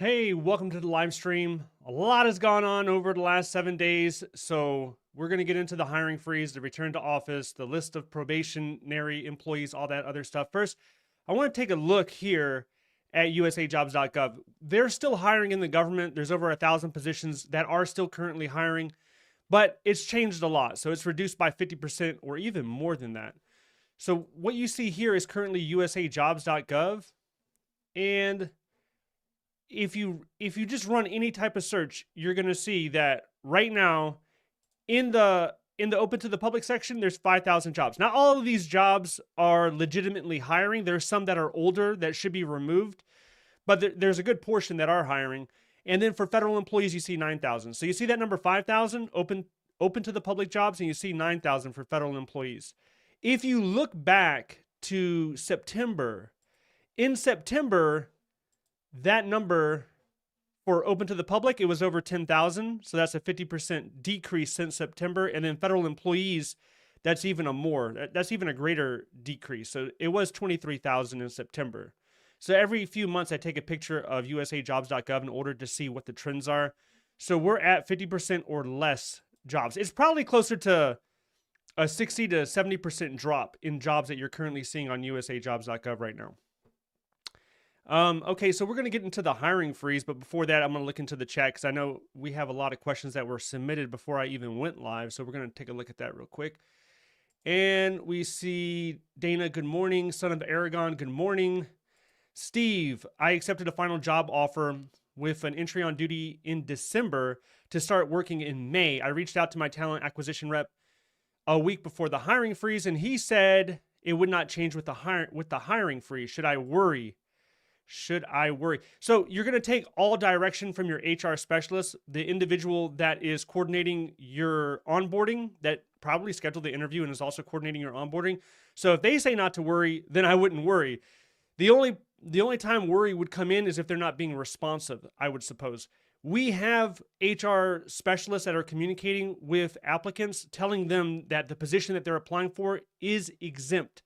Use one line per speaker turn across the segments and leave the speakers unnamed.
Hey, welcome to the live stream. A lot has gone on over the last 7 days, so we're going to get into the hiring freeze, the return to office, the list of probationary employees, all that other stuff. First, I want to take a look here at usajobs.gov. They're still hiring in the government. There's over 1,000 positions that are still currently hiring, but it's changed a lot. So it's reduced by 50% or even more than that. So what you see here is currently usajobs.gov, and if you just run any type of search, you're going to see that right now in the open to the public section, there's 5,000 jobs. Not all of these jobs are legitimately hiring. There's some that are older that should be removed, but there's a good portion that are hiring. And then for federal employees, you see 9,000. So you see that number 5,000 open to the public jobs, and you see 9,000 for federal employees. If you look back to September, in September, that number for open to the public, it was over 10,000. So that's a 50% decrease since September. And then federal employees, that's even that's even a greater decrease. So it was 23,000 in September. So every few months, I take a picture of usajobs.gov in order to see what the trends are. So we're at 50% or less jobs. It's probably closer to a 60 to 70% drop in jobs that you're currently seeing on usajobs.gov right now. Okay, so we're going to get into the hiring freeze, but before that, I'm going to look into the chat because I know we have a lot of questions that were submitted before I even went live, so we're going to take a look at that real quick. And we see Dana, good morning. Son of Aragon, good morning. Steve, I accepted a final job offer with an entry on duty in December to start working in May. I reached out to my talent acquisition rep a week before the hiring freeze, and he said it would not change with the hiring freeze. Should I worry? So you're going to take all direction from your HR specialist, the individual that is coordinating your onboarding, that probably scheduled the interview and is also coordinating your onboarding. So if they say not to worry, then I wouldn't worry. The only time worry would come in is if they're not being responsive, I would suppose. We have HR specialists that are communicating with applicants, telling them that the position that they're applying for is exempt.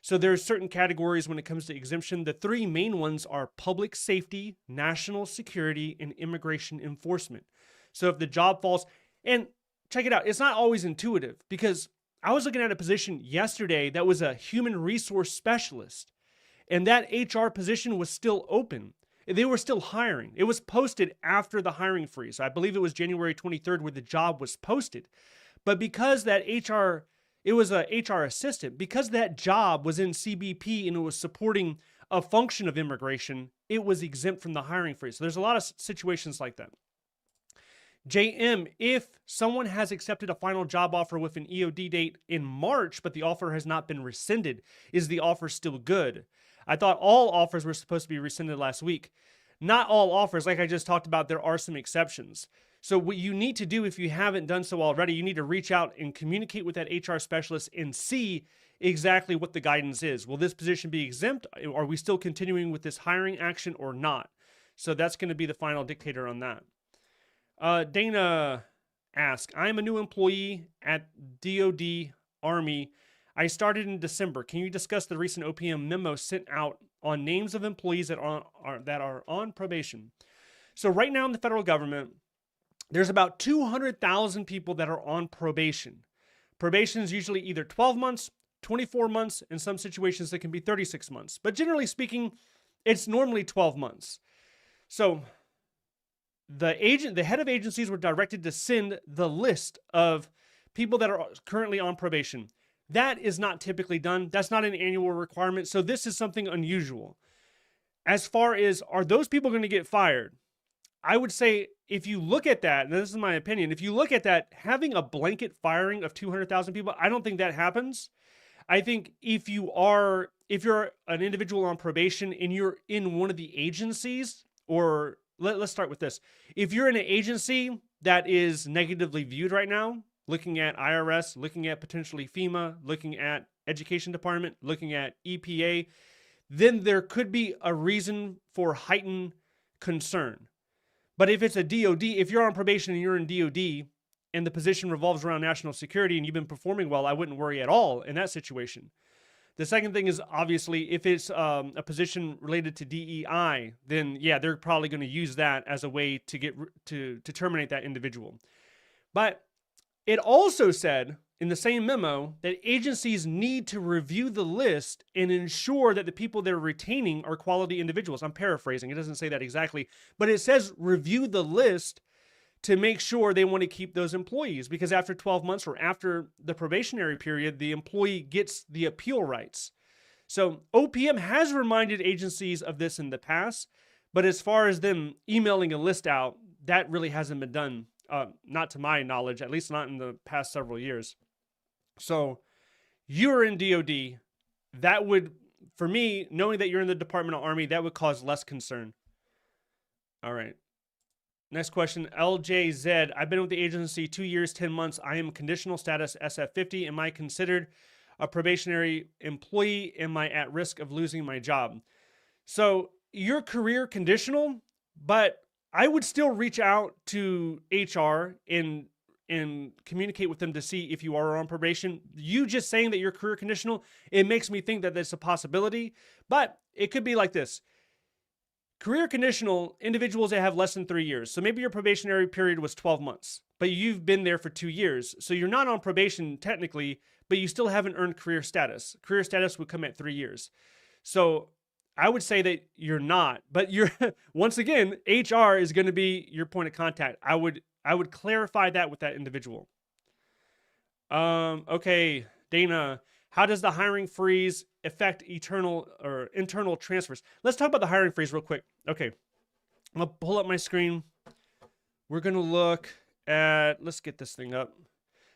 So there's certain categories when it comes to exemption. The three main ones are public safety, national security, and immigration enforcement. So if the job falls, and check it out, it's not always intuitive because I was looking at a position yesterday that was a human resource specialist, and that HR position was still open. They were still hiring. It was posted after the hiring freeze. I believe it was January 23rd where the job was posted. But because that it was a HR assistant, because that job was in CBP and it was supporting a function of immigration, it was exempt from the hiring freeze. So there's a lot of situations like that. JM, if someone has accepted a final job offer with an EOD date in March, but the offer has not been rescinded, is the offer still good? I thought all offers were supposed to be rescinded last week. Not all offers, like I just talked about, there are some exceptions. So what you need to do, if you haven't done so already, you need to reach out and communicate with that HR specialist and see exactly what the guidance is. Will this position be exempt? Are we still continuing with this hiring action or not? So that's going to be the final dictator on that. Dana asks, I'm a new employee at DoD Army. I started in December. Can you discuss the recent OPM memo sent out on names of employees that are on probation? So right now in the federal government, there's about 200,000 people that are on probation. Probation is usually either 12 months, 24 months, in some situations it can be 36 months. But generally speaking, it's normally 12 months. So the head of agencies were directed to send the list of people that are currently on probation. That is not typically done. That's not an annual requirement. So this is something unusual. As far as, are those people going to get fired? I would say if you look at that, and this is my opinion, if you look at that, having a blanket firing of 200,000 people, I don't think that happens. I think if you're an individual on probation and you're in one of the agencies, or let's start with this. If you're in an agency that is negatively viewed right now, looking at IRS, looking at potentially FEMA, looking at Education Department, looking at EPA, then there could be a reason for heightened concern. But if it's a DOD, if you're on probation and you're in DOD and the position revolves around national security and you've been performing well, I wouldn't worry at all in that situation. The second thing is obviously if it's a position related to DEI, then yeah, they're probably going to use that as a way to get to terminate that individual. But it also said in the same memo that agencies need to review the list and ensure that the people they're retaining are quality individuals. I'm paraphrasing. It doesn't say that exactly, but it says review the list to make sure they want to keep those employees, because after 12 months or after the probationary period, the employee gets the appeal rights. So OPM has reminded agencies of this in the past, but as far as them emailing a list out, that really hasn't been done, not to my knowledge, at least not in the past several years. So you're in DOD, that would, for me, knowing that you're in the Department of Army, that would cause less concern. All right. Next question, LJZ. I've been with the agency 2 years, 10 months. I am conditional status SF50. Am I considered a probationary employee? Am I at risk of losing my job? So you're career conditional, but I would still reach out to HR and communicate with them to see if you are on probation. You just saying that you're career conditional, it makes me think that there's a possibility, but it could be like this. Career conditional individuals that have less than 3 years. So maybe your probationary period was 12 months, but you've been there for 2 years. So you're not on probation technically, but you still haven't earned career status. Career status would come at 3 years. So I would say that you're not, but you're, once again, HR is going to be your point of contact. I would clarify that with that individual. Okay, Dana, how does the hiring freeze affect internal transfers? Let's talk about the hiring freeze real quick. Okay, I'm gonna pull up my screen. We're gonna look at, let's get this thing up.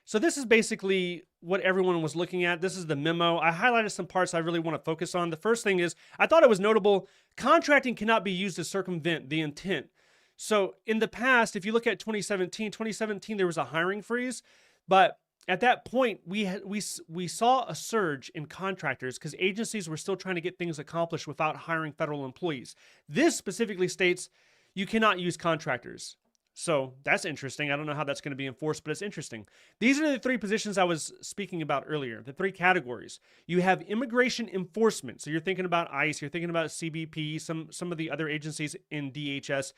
So this is basically what everyone was looking at. This is the memo. I highlighted some parts I really want to focus on. The first thing is, I thought it was notable, contracting cannot be used to circumvent the intent. So in the past, if you look at 2017, there was a hiring freeze, but at that point, we saw a surge in contractors because agencies were still trying to get things accomplished without hiring federal employees. This specifically states you cannot use contractors. So that's interesting. I don't know how that's going to be enforced, but it's interesting. These are the 3 positions I was speaking about earlier, the 3 categories. You have immigration enforcement. So you're thinking about ICE, you're thinking about CBP, some of the other agencies in DHS.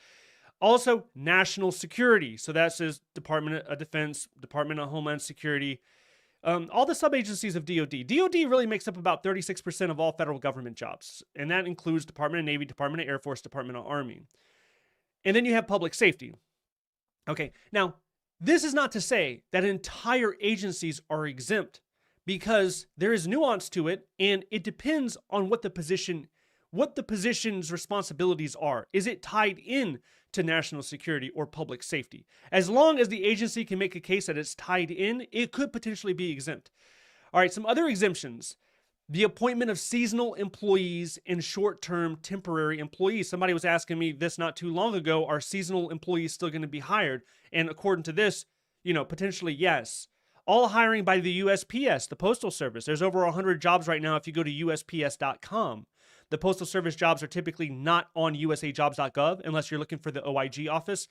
Also, national security. So that says Department of Defense, Department of Homeland Security, all the sub-agencies of DOD. DOD really makes up about 36% of all federal government jobs. And that includes Department of Navy, Department of Air Force, Department of Army. And then you have public safety. Okay, now, this is not to say that entire agencies are exempt, because there is nuance to it, and it depends on what the position's responsibilities are. Is it tied in to national security or public safety? As long as the agency can make a case that it's tied in, it could potentially be exempt. All right, some other exemptions. The appointment of seasonal employees and short-term temporary employees. Somebody was asking me this not too long ago, are seasonal employees still going to be hired? And according to this, potentially yes. All hiring by the USPS, the Postal Service. There's over 100 jobs right now if you go to USPS.com. The Postal Service jobs are typically not on usajobs.gov unless you're looking for the OIG office.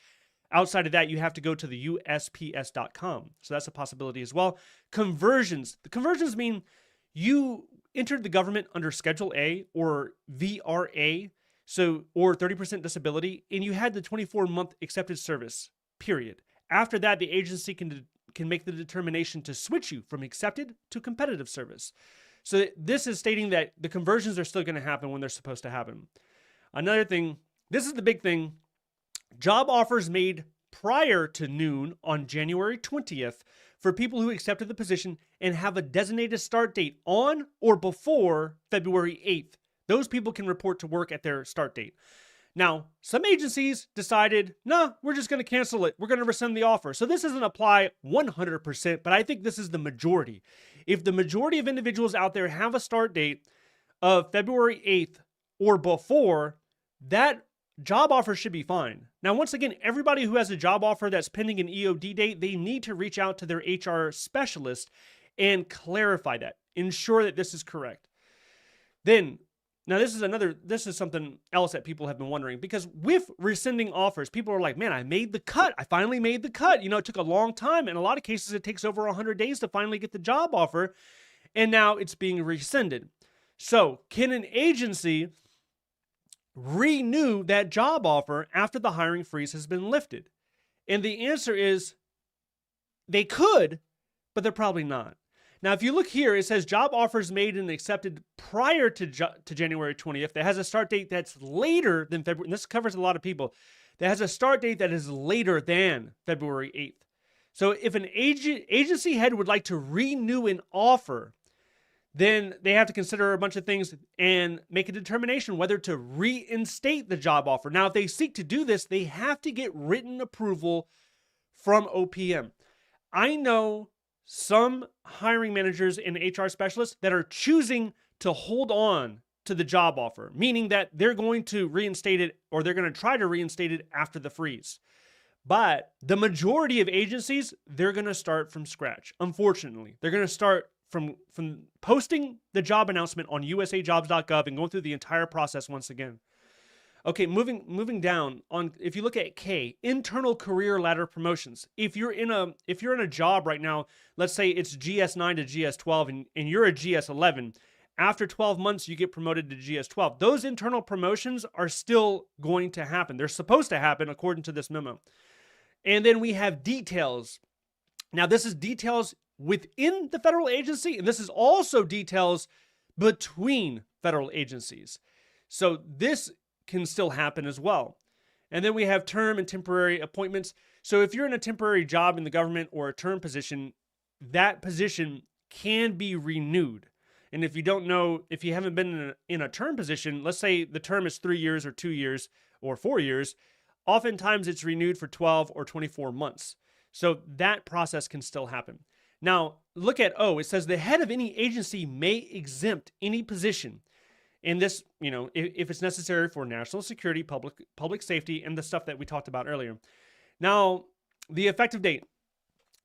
Outside of that, you have to go to the USPS.com. So that's a possibility as well. Conversions. The conversions mean you entered the government under Schedule A or VRA, or 30% disability, and you had the 24-month accepted service, period. After that, the agency can make the determination to switch you from accepted to competitive service. So this is stating that the conversions are still going to happen when they're supposed to happen. Another thing, this is the big thing, job offers made prior to noon on January 20th for people who accepted the position and have a designated start date on or before February 8th. Those people can report to work at their start date. Now, some agencies decided, no, we're just going to cancel it. We're going to rescind the offer. So this doesn't apply 100%, but I think this is the majority. If the majority of individuals out there have a start date of February 8th or before, that job offer should be fine. Now, once again, everybody who has a job offer that's pending an EOD date, they need to reach out to their HR specialist and clarify that. Ensure that this is correct. Then, now this is something else that people have been wondering, because with rescinding offers, people are like, man, I made the cut. I finally made the cut. It took a long time. In a lot of cases, it takes over 100 days to finally get the job offer. And now it's being rescinded. So can an agency renew that job offer after the hiring freeze has been lifted? And the answer is they could, but they're probably not. Now, if you look here, it says job offers made and accepted prior to January 20th that has a start date that's later than February. And this covers a lot of people. That has a start date that is later than February 8th. So if an agency head would like to renew an offer, then they have to consider a bunch of things and make a determination whether to reinstate the job offer. Now, if they seek to do this, they have to get written approval from OPM. I know some hiring managers and HR specialists that are choosing to hold on to the job offer, meaning that they're going to reinstate it, or they're going to try to reinstate it after the freeze. But the majority of agencies, they're going to start from scratch. Unfortunately, they're going to start from posting the job announcement on usajobs.gov and going through the entire process once again. Okay, moving down on, if you look at K, internal career ladder promotions. If you're in a job right now, let's say it's GS9 to GS12 and you're a GS11, after 12 months you get promoted to GS12. Those internal promotions are still going to happen. They're supposed to happen according to this memo. And then we have details. Now this is details within the federal agency, and this is also details between federal agencies. So this can still happen as well. And then we have term and temporary appointments. So if you're in a temporary job in the government or a term position, that position can be renewed. And if you don't know, if you haven't been in a term position, let's say the term is 3 years or 2 years or 4 years, oftentimes it's renewed for 12 or 24 months. So that process can still happen. Now, look at O. It says the head of any agency may exempt any position. And this, if it's necessary for national security, public safety, and the stuff that we talked about earlier. Now, the effective date.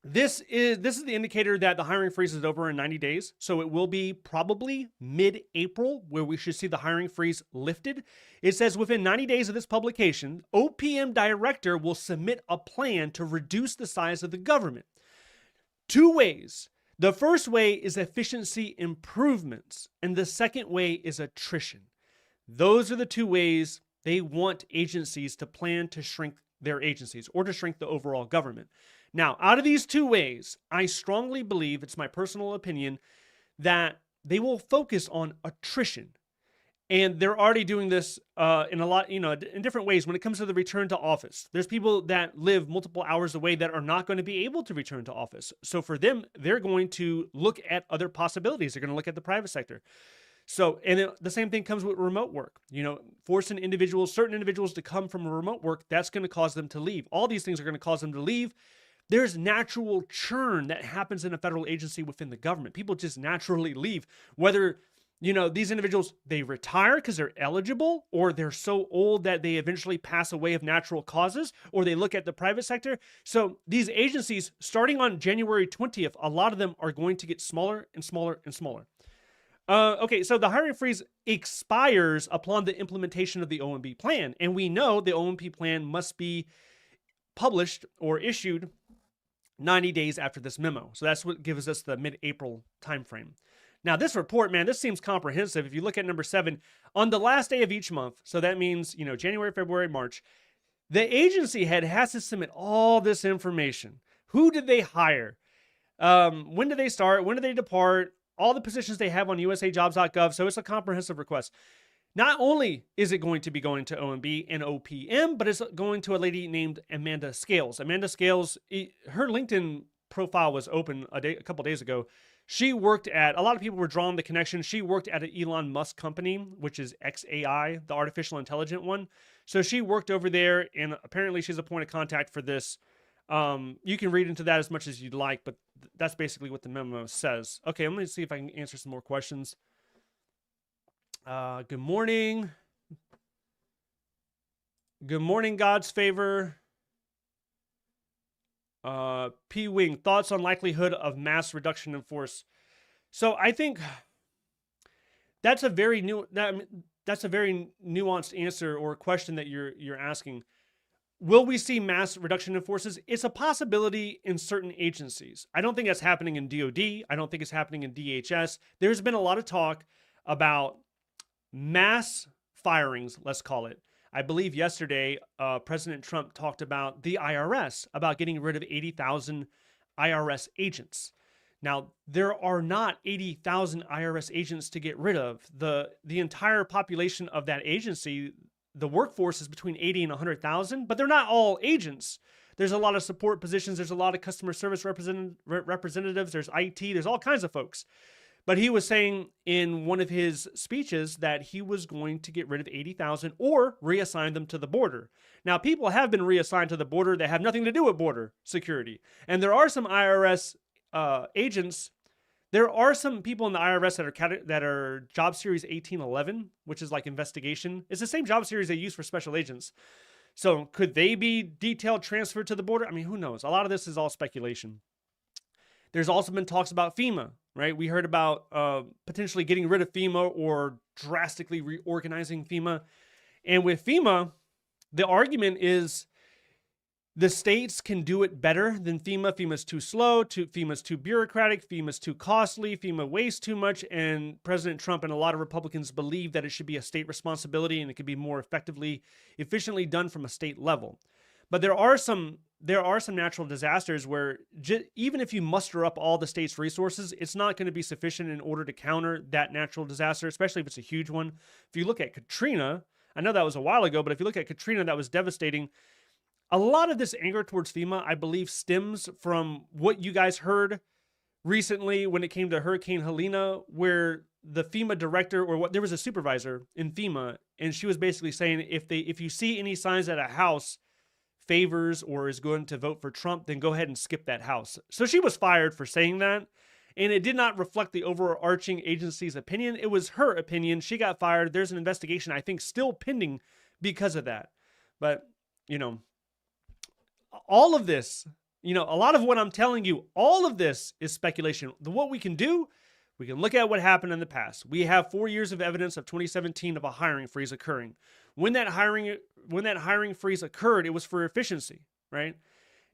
This is the indicator that the hiring freeze is over in 90 days. So it will be probably mid-April where we should see the hiring freeze lifted. It says within 90 days of this publication, OPM director will submit a plan to reduce the size of the government. 2 ways. The first way is efficiency improvements, and the second way is attrition. Those are the 2 ways they want agencies to plan to shrink their agencies or to shrink the overall government. Now, out of these 2 ways, I strongly believe, it's my personal opinion, that they will focus on attrition. And they're already doing this in a lot, in different ways when it comes to the return to office. There's people that live multiple hours away that are not going to be able to return to office. So for them, they're going to look at other possibilities. They're going to look at the private sector. So, and then the same thing comes with remote work. Forcing certain individuals to come from remote work, that's going to cause them to leave. All these things are going to cause them to leave. There's natural churn that happens in a federal agency within the government. People just naturally leave, whether these individuals, they retire because they're eligible, or they're so old that they eventually pass away of natural causes, or they look at the private sector. So these agencies, starting on January 20th, a lot of them are going to get smaller and smaller and smaller. Okay, so the hiring freeze expires upon the implementation of the OMB plan. And we know the OMB plan must be published or issued 90 days after this memo. So that's what gives us the mid-April timeframe. Now, this report, man, this seems comprehensive. If you look at number 7, on the last day of each month, so that means, January, February, March, the agency head has to submit all this information. Who did they hire? When did they start? When did they depart? All the positions they have on usajobs.gov. So it's a comprehensive request. Not only is it going to be going to OMB and OPM, but it's going to a lady named Amanda Scales. Amanda Scales, her LinkedIn profile was open a couple days ago. She worked at, a lot of people were drawing the connection. She worked at an Elon Musk company, which is XAI, the artificial intelligent one. So she worked over there, and apparently she's a point of contact for this. You can read into that as much as you'd like, but that's basically what the memo says. Okay, I'm going to see if I can answer some more questions. Good morning. Good morning, God's favor. P. Wing, thoughts on likelihood of mass reduction in force. So I think that's a very nuanced answer or question that you're asking. Will we see mass reduction in forces? It's a possibility in certain agencies. I don't think that's happening in DOD. I don't think it's happening in DHS. There's been a lot of talk about mass firings, let's call it. I believe yesterday, President Trump talked about the IRS, about getting rid of 80,000 IRS agents. Now, there are not 80,000 IRS agents to get rid of. The entire population of that agency, the workforce is between 80 and 100,000, but they're not all agents. There's a lot of support positions. There's a lot of customer service representatives. There's IT. There's all kinds of folks. But he was saying in one of his speeches that he was going to get rid of 80,000 or reassign them to the border. Now, people have been reassigned to the border that have nothing to do with border security. And there are some IRS agents. There are some people in the IRS that are job series 1811, which is like investigation. It's the same job series they use for special agents. So could they be detailed transferred to the border? I mean, who knows? A lot of this is all speculation. There's also been talks about FEMA, right? We heard about potentially getting rid of FEMA or drastically reorganizing FEMA. And with FEMA, the argument is the states can do it better than FEMA. FEMA's too slow, FEMA's too bureaucratic, FEMA's too costly, FEMA wastes too much, and President Trump and a lot of Republicans believe that it should be a state responsibility and it could be more efficiently done from a state level. But there are some natural disasters where even if you muster up all the state's resources, it's not going to be sufficient in order to counter that natural disaster, especially if it's a huge one. If you look at Katrina, I know that was a while ago, but if you look at Katrina, that was devastating. A lot of this anger towards FEMA, I believe, stems from what you guys heard recently when it came to Hurricane Helena, where the FEMA director there was a supervisor in FEMA, and she was basically saying if you see any signs that a house favors or is going to vote for Trump, then go ahead and skip that house. So she was fired for saying that, and it did not reflect the overarching agency's opinion. It was her opinion. She got fired. There's an investigation, I think, still pending because of that. But, all of this, a lot of what I'm telling you, all of this is speculation. What we can do, we can look at what happened in the past. We have 4 years of evidence of 2017 of a hiring freeze occurring. When that hiring freeze occurred, it was for efficiency, right?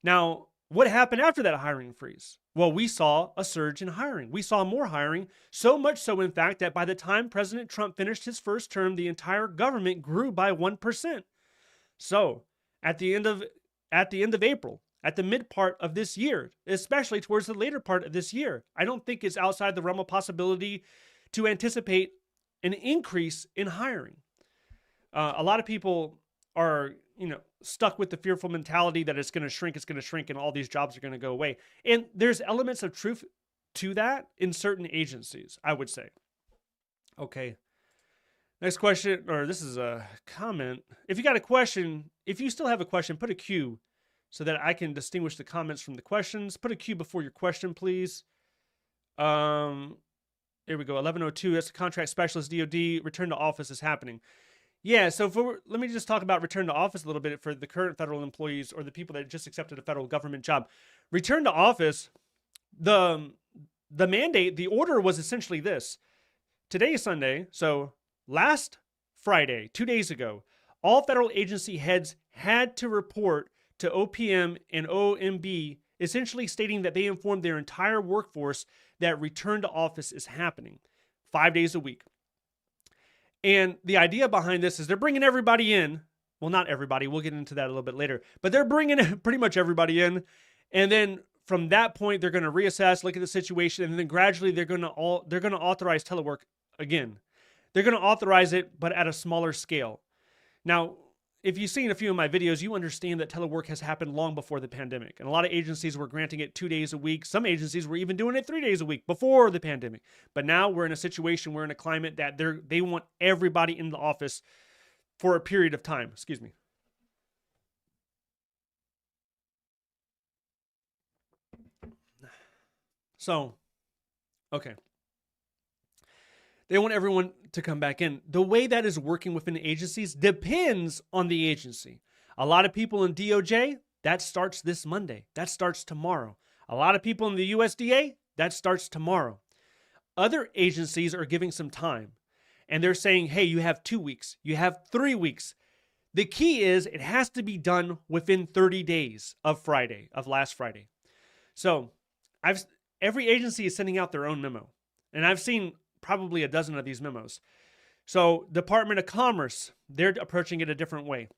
Now, what happened after that hiring freeze? Well, we saw a surge in hiring. We saw more hiring, so much so, in fact, that by the time President Trump finished his first term, the entire government grew by 1%. So, at the end of April, at the mid part of this year, especially towards the later part of this year, I don't think it's outside the realm of possibility to anticipate an increase in hiring. A lot of people are, stuck with the fearful mentality that it's going to shrink, and all these jobs are going to go away. And there's elements of truth to that in certain agencies, I would say. Okay. Next question, or this is a comment. If you got a question, if you still have a question, put a Q so that I can distinguish the comments from the questions. Put a Q before your question, please. Here we go. 1102, that's the contract specialist, DOD. Return to office is happening. Yeah, so let me just talk about return to office a little bit for the current federal employees or the people that just accepted a federal government job. Return to office, the mandate, the order was essentially this. Today is Sunday, so last Friday, 2 days ago, all federal agency heads had to report to OPM and OMB, essentially stating that they informed their entire workforce that return to office is happening 5 days a week. And the idea behind this is they're bringing everybody in. Well, not everybody. We'll get into that a little bit later. But they're bringing pretty much everybody in. And then from that point, they're going to reassess, look at the situation, and then gradually they're going to authorize telework again. They're going to authorize it, but at a smaller scale. Now, if you've seen a few of my videos, you understand that telework has happened long before the pandemic. And a lot of agencies were granting it 2 days a week. Some agencies were even doing it 3 days a week before the pandemic. But now we're in a situation, we're in a climate that they want everybody in the office for a period of time. Excuse me. So, okay. They want everyone to come back in. The way that is working within agencies depends on the agency. A lot of people in DOJ, that starts this Monday. That starts tomorrow. A lot of people in the USDA, that starts tomorrow. Other agencies are giving some time. And they're saying, hey, you have 2 weeks. You have 3 weeks. The key is it has to be done within 30 days of last Friday. So every agency is sending out their own memo. And I've seen probably a dozen of these memos. So Department of Commerce, they're approaching it a different way.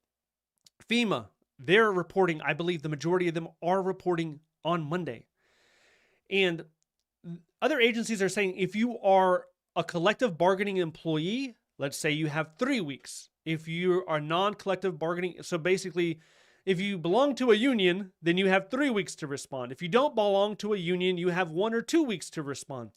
FEMA, they're reporting, I believe the majority of them are reporting on Monday. And other agencies are saying if you are a collective bargaining employee, let's say you have 3 weeks. If you are non-collective bargaining, so basically, if you belong to a union, then you have 3 weeks to respond. If you don't belong to a union, you have 1 or 2 weeks to respond.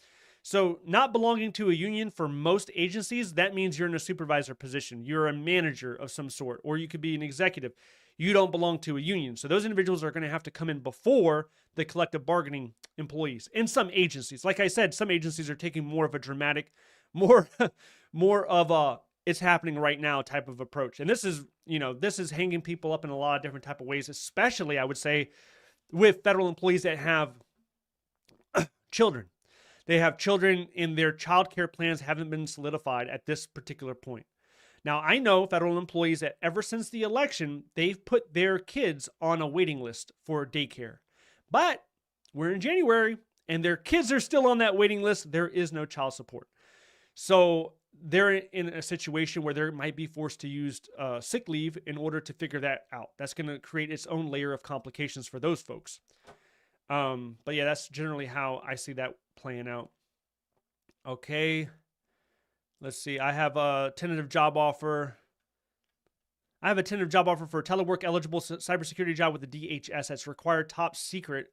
So not belonging to a union for most agencies, that means you're in a supervisor position. You're a manager of some sort, or you could be an executive. You don't belong to a union. So those individuals are going to have to come in before the collective bargaining employees. In some agencies, like I said, some agencies are taking more of a dramatic, more of a it's happening right now type of approach. And this is, this is hanging people up in a lot of different type of ways, especially I would say with federal employees that have children. They have children and their child care plans haven't been solidified at this particular point. Now, I know federal employees that ever since the election, they've put their kids on a waiting list for daycare. But we're in January and their kids are still on that waiting list. There is no child support. So they're in a situation where they might be forced to use sick leave in order to figure that out. That's going to create its own layer of complications for those folks. But yeah, that's generally how I see that playing out. Okay. Let's see. I have a tentative job offer. I have a tentative job offer for a telework eligible cybersecurity job with the DHS that's required top secret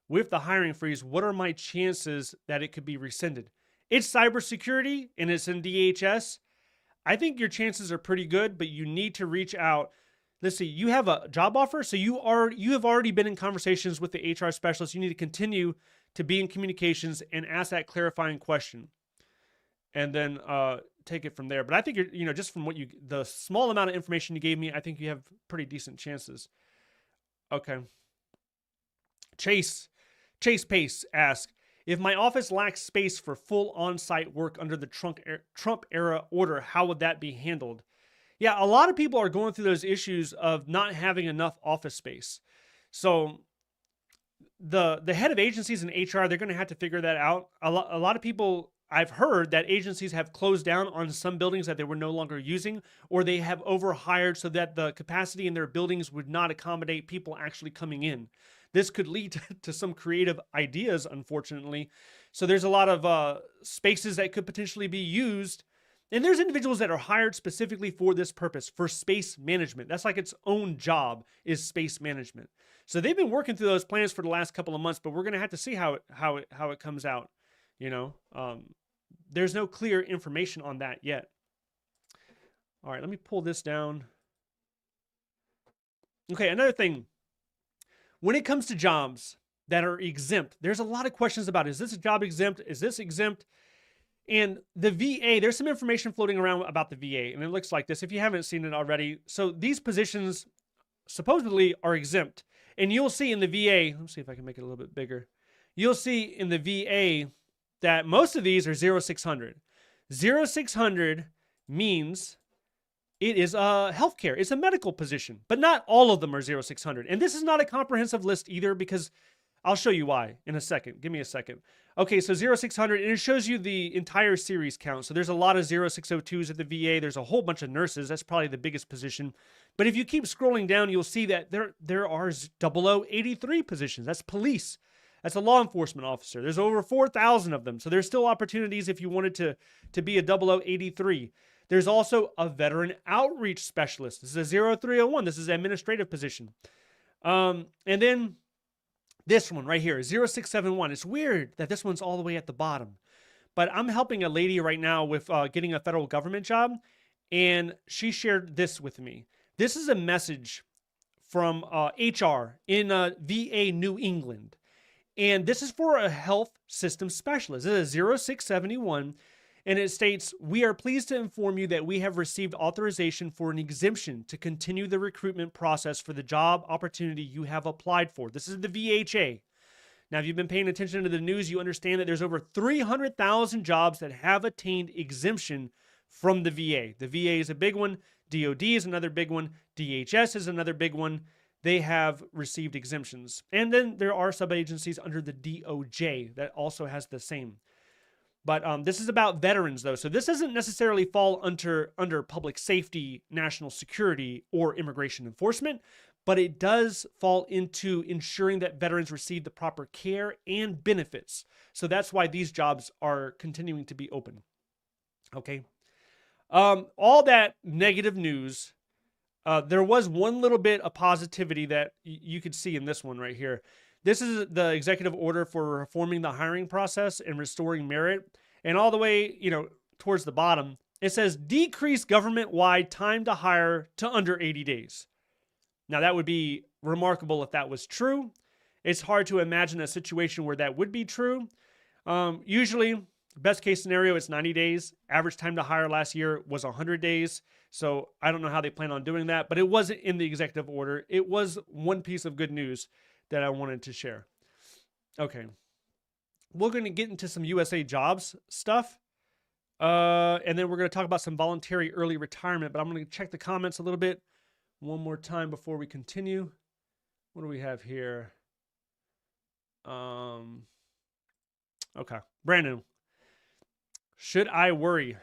with the hiring freeze. What are my chances that it could be rescinded? It's cybersecurity and it's in DHS. I think your chances are pretty good, but you need to reach out. Let's see, you have a job offer, so you have already been in conversations with the HR specialist. You need to continue to be in communications and ask that clarifying question, and then take it from there. But I think you're, just from the small amount of information you gave me, I think you have pretty decent chances. Okay. Chase Pace asks, if my office lacks space for full on-site work under the Trump era order, how would that be handled? Yeah, a lot of people are going through those issues of not having enough office space. So the head of agencies in HR, they're going to have to figure that out. A lot of people, I've heard that agencies have closed down on some buildings that they were no longer using, or they have overhired so that the capacity in their buildings would not accommodate people actually coming in. This could lead to some creative ideas, unfortunately. So there's a lot of spaces that could potentially be used. And there's individuals that are hired specifically for this purpose, for space management. That's like its own job, is space management. So they've been working through those plans for the last couple of months, but we're going to have to see how it comes out. There's no clear information on that yet. All right, let me pull this down. Okay, another thing. When it comes to jobs that are exempt, there's a lot of questions about, is this a job exempt? Is this exempt? And the VA, there's some information floating around about the VA, and it looks like this if you haven't seen it already. So these positions supposedly are exempt. And you'll see in the VA, let's see if I can make it a little bit bigger. You'll see in the VA that most of these are 0600. 0600 means it is a healthcare. It's a medical position, but not all of them are 0600. And this is not a comprehensive list either, because I'll show you why in a second. Give me a second. Okay, so 0600, and it shows you the entire series count. So there's a lot of 0602s at the VA. There's a whole bunch of nurses. That's probably the biggest position. But if you keep scrolling down, you'll see that there are 0083 positions. That's police. That's a law enforcement officer. There's over 4,000 of them. So there's still opportunities if you wanted to be a 0083. There's also a veteran outreach specialist. This is a 0301. This is an administrative position. And then this one right here, 0671. It's weird that this one's all the way at the bottom. But I'm helping a lady right now with getting a federal government job, and she shared this with me. This is a message from HR in VA New England. And this is for a health system specialist. This is 0671. And it states, we are pleased to inform you that we have received authorization for an exemption to continue the recruitment process for the job opportunity you have applied for. This is the VHA. Now, if you've been paying attention to the news, you understand that there's over 300,000 jobs that have attained exemption from the VA. The VA is a big one. DOD is another big one. DHS is another big one. They have received exemptions. And then there are sub-agencies under the DOJ that also has the same. But this is about veterans, though. So this doesn't necessarily fall under public safety, national security, or immigration enforcement, but it does fall into ensuring that veterans receive the proper care and benefits. So that's why these jobs are continuing to be open. Okay. All that negative news, there was one little bit of positivity that you could see in this one right here. This is the executive order for reforming the hiring process and restoring merit. And all the way, towards the bottom, it says decrease government-wide time to hire to under 80 days. Now, that would be remarkable if that was true. It's hard to imagine a situation where that would be true. Usually, best case scenario, it's 90 days. Average time to hire last year was 100 days. So I don't know how they plan on doing that, but it wasn't in the executive order. It was one piece of good news that I wanted to share. Okay. We're going to get into some Usajobs stuff. And then we're going to talk about some voluntary early retirement, but I'm going to check the comments a little bit one more time before we continue. What do we have here? Okay. Brandon, should I worry?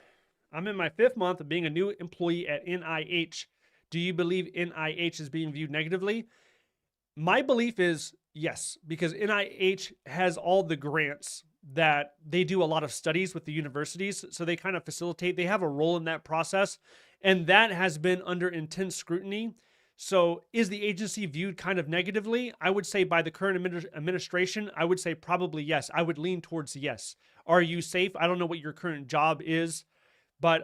I'm in my 5th month of being a new employee at NIH. Do you believe NIH is being viewed negatively? My belief is yes, because NIH has all the grants that they do a lot of studies with the universities. So they kind of facilitate, they have a role in that process. And that has been under intense scrutiny. So is the agency viewed kind of negatively? I would say by the current administration, I would say probably yes. I would lean towards yes. Are you safe? I don't know what your current job is, but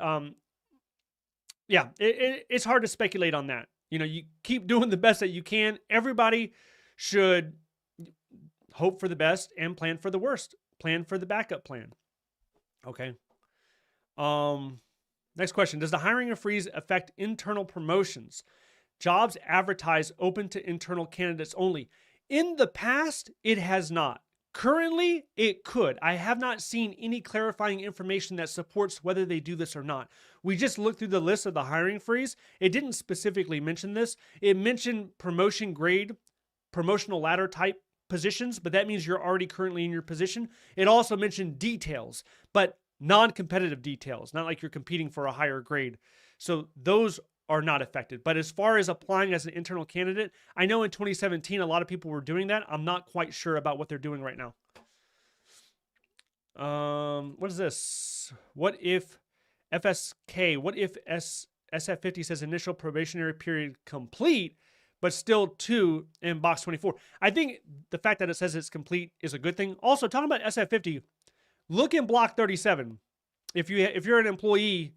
yeah, it's hard to speculate on that. You keep doing the best that you can. Everybody should hope for the best and plan for the worst. Plan for the backup plan. Okay. Next question. Does the hiring freeze affect internal promotions? Jobs advertised open to internal candidates only. In the past, it has not. Currently, it could. I have not seen any clarifying information that supports whether they do this or not. We just looked through the list of the hiring freeze. It didn't specifically mention this. It mentioned promotion grade, promotional ladder type positions, but that means you're already currently in your position. It also mentioned details, but non-competitive details, not like you're competing for a higher grade. So those are not affected. But as far as applying as an internal candidate, I know in 2017, a lot of people were doing that. I'm not quite sure about what they're doing right now. What is this? What if FSK, what if SF50 says initial probationary period complete, but still 2 in box 24? I think the fact that it says it's complete is a good thing. Also, talking about SF50, look in block 37. If you're an employee,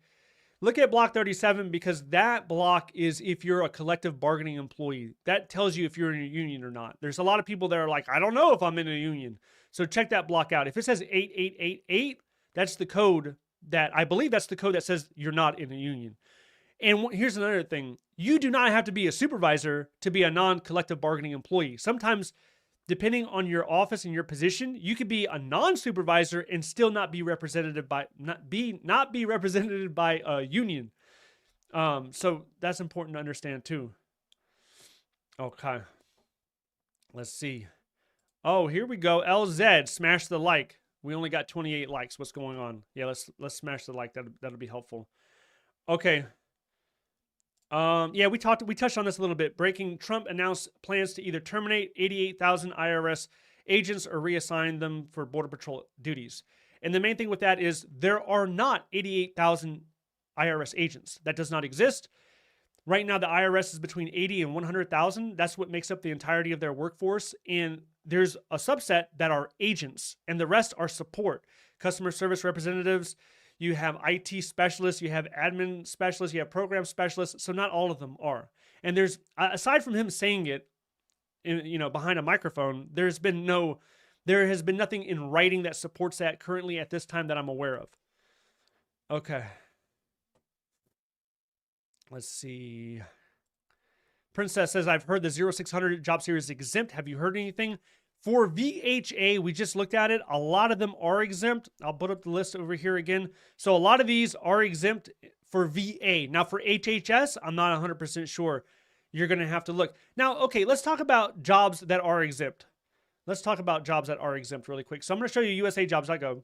look at block 37, because that block is if you're a collective bargaining employee. That tells you if you're in a union or not. There's a lot of people that are like, I don't know if I'm in a union. So check that block out. If it says 8888, that's the code I believe that's the code that says you're not in a union. And here's another thing. You do not have to be a supervisor to be a non-collective bargaining employee. Sometimes, depending on your office and your position, you could be a non-supervisor and still not be represented by a union. So that's important to understand too. Okay. Let's see. Oh, here we go. LZ, smash the like. We only got 28 likes. What's going on? Yeah, let's smash the like. That'll be helpful. Okay. Yeah, we touched on this a little bit. Breaking, Trump announced plans to either terminate 88,000 IRS agents or reassign them for Border Patrol duties. And the main thing with that is there are not 88,000 IRS agents. That does not exist. Right now, the IRS is between 80 and 100,000. That's what makes up the entirety of their workforce. And there's a subset that are agents, and the rest are support, customer service representatives. You have IT specialists, you have admin specialists, you have program specialists. So not all of them are. And there's, aside from him saying it, behind a microphone, there has been nothing in writing that supports that currently at this time that I'm aware of. Okay. Let's see. Princess says, I've heard the 0600 job series exempt. Have you heard anything? For VHA, we just looked at it. A lot of them are exempt. I'll put up the list over here again. So a lot of these are exempt for VA. Now for HHS, I'm not 100% sure. You're going to have to look. Now, okay, let's talk about jobs that are exempt. Let's talk about jobs that are exempt really quick. So I'm going to show you USAjobs.gov.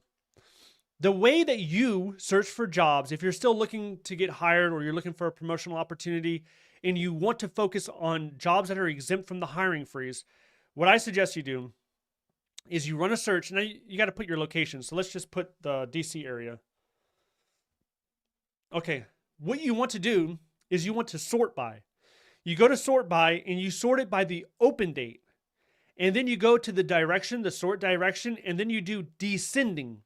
The way that you search for jobs, if you're still looking to get hired or you're looking for a promotional opportunity and you want to focus on jobs that are exempt from the hiring freeze, what I suggest you do is you run a search. Now you got to put your location. So let's just put the DC area. Okay, what you want to do is you want to sort by. You go to sort by and you sort it by the open date. And then you go to the direction, the sort direction, and then you do descending.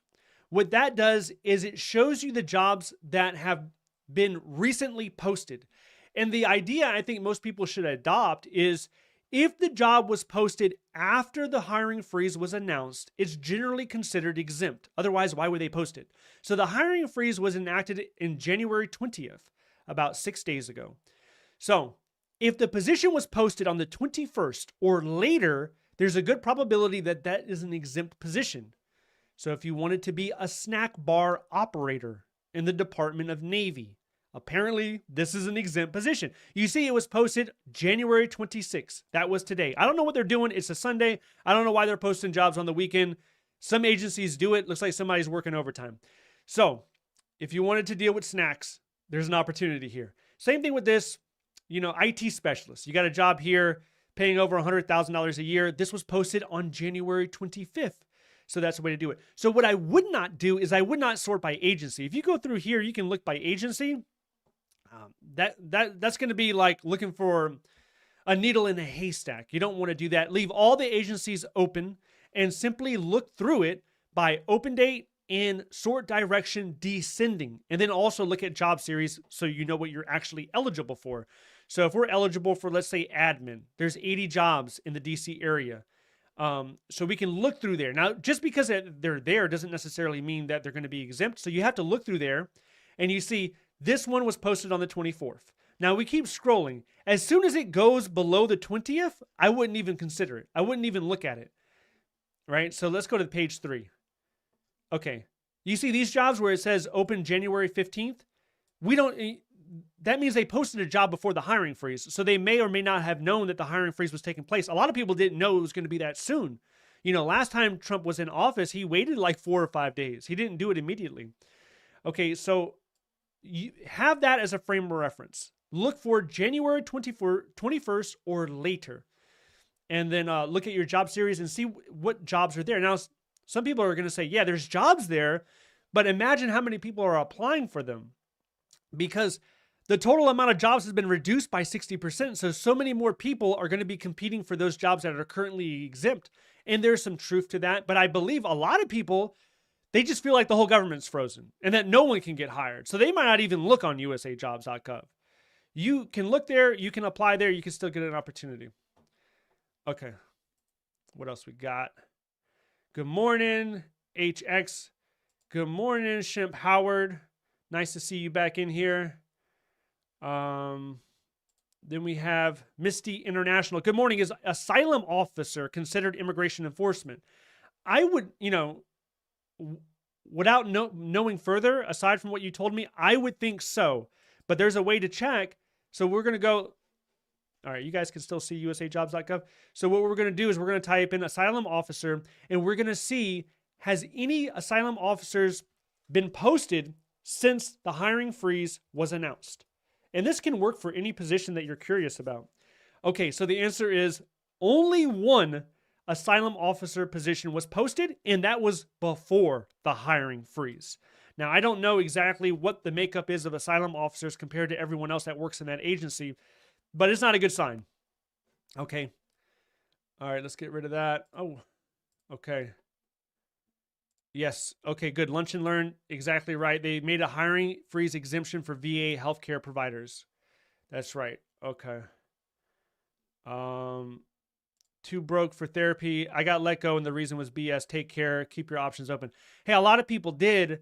What that does is it shows you the jobs that have been recently posted. And the idea I think most people should adopt is if the job was posted after the hiring freeze was announced, it's generally considered exempt. Otherwise, why would they post it? So the hiring freeze was enacted in January 20th, about 6 days ago. So if the position was posted on the 21st or later, there's a good probability that that is an exempt position. So if you wanted to be a snack bar operator in the Department of Navy, apparently this is an exempt position. You see, it was posted January 26th. That was today. I don't know what they're doing. It's a Sunday. I don't know why they're posting jobs on the weekend. Some agencies do it. Looks like somebody's working overtime. So if you wanted to deal with snacks, there's an opportunity here. Same thing with this, IT specialist. You got a job here paying over $100,000 a year. This was posted on January 25th. So that's the way to do it. So what I would not do is I would not sort by agency. If you go through here, you can look by agency. That's going to be like looking for a needle in a haystack. You don't want to do that. Leave all the agencies open and simply look through it by open date and sort direction descending. And then also look at job series so you know what you're actually eligible for. So if we're eligible for, let's say, admin, there's 80 jobs in the DC area. So we can look through there. Now, just because they're there doesn't necessarily mean that they're going to be exempt. So you have to look through there and you see this one was posted on the 24th. Now we keep scrolling. As soon as it goes below the 20th, I wouldn't even consider it. I wouldn't even look at it. Right? So let's go to page 3. Okay. You see these jobs where it says open January 15th? That means they posted a job before the hiring freeze. So they may or may not have known that the hiring freeze was taking place. A lot of people didn't know it was going to be that soon. Last time Trump was in office, he waited like 4 or 5 days. He didn't do it immediately. Okay, so you have that as a frame of reference. Look for January 21st or later. And then look at your job series and see what jobs are there. Now, some people are going to say, yeah, there's jobs there, but imagine how many people are applying for them. Because the total amount of jobs has been reduced by 60%. So many more people are going to be competing for those jobs that are currently exempt. And there's some truth to that. But I believe a lot of people, they just feel like the whole government's frozen and that no one can get hired. So they might not even look on usajobs.gov. You can look there. You can apply there. You can still get an opportunity. Okay. What else we got? Good morning, HX. Good morning, Shemp Howard. Nice to see you back in here. Then we have Misty International. Good morning. Is Asylum Officer considered immigration enforcement? I would, without knowing further, aside from what you told me, I would think so. But there's a way to check. So we're going to go. All right, you guys can still see usajobs.gov. So what we're going to do is we're going to type in Asylum Officer, and we're going to see, has any Asylum Officers been posted since the hiring freeze was announced? And this can work for any position that you're curious about. Okay, so the answer is only one Asylum Officer position was posted, and that was before the hiring freeze. Now, I don't know exactly what the makeup is of Asylum Officers compared to everyone else that works in that agency, but it's not a good sign. Okay. All right, let's get rid of that. Oh, okay. Yes. Okay, good. Lunch and Learn. Exactly right. They made a hiring freeze exemption for VA healthcare providers. That's right. Okay. Too broke for therapy. I got let go and the reason was BS. Take care. Keep your options open. Hey, a lot of people did.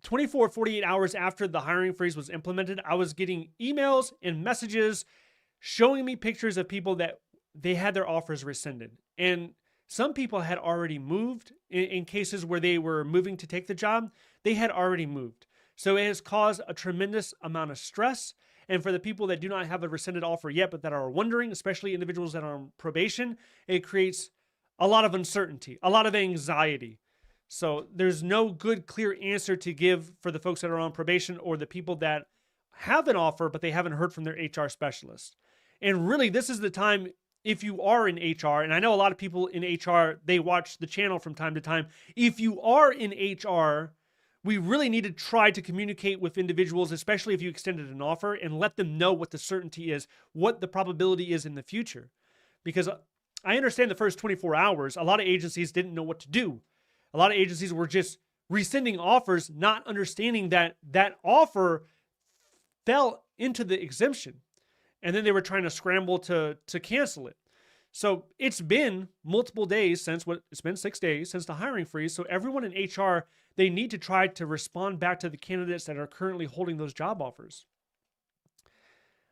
48 hours after the hiring freeze was implemented, I was getting emails and messages showing me pictures of people that they had their offers rescinded. And some people had already moved in cases where they were moving to take the job. They had already moved. So it has caused a tremendous amount of stress. And for the people that do not have a rescinded offer yet, but that are wondering, especially individuals that are on probation, it creates a lot of uncertainty, a lot of anxiety. So there's no good, clear answer to give for the folks that are on probation or the people that have an offer, but they haven't heard from their HR specialist. And really, this is the time, if you are in HR, and I know a lot of people in HR, they watch the channel from time to time. If you are in HR, we really need to try to communicate with individuals, especially if you extended an offer, and let them know what the certainty is, what the probability is in the future. Because I understand the first 24 hours, a lot of agencies didn't know what to do. A lot of agencies were just rescinding offers, not understanding that that offer fell into the exemption. And then they were trying to scramble to cancel it. So it's been multiple days since it's been 6 days since the hiring freeze. So everyone in HR, they need to try to respond back to the candidates that are currently holding those job offers.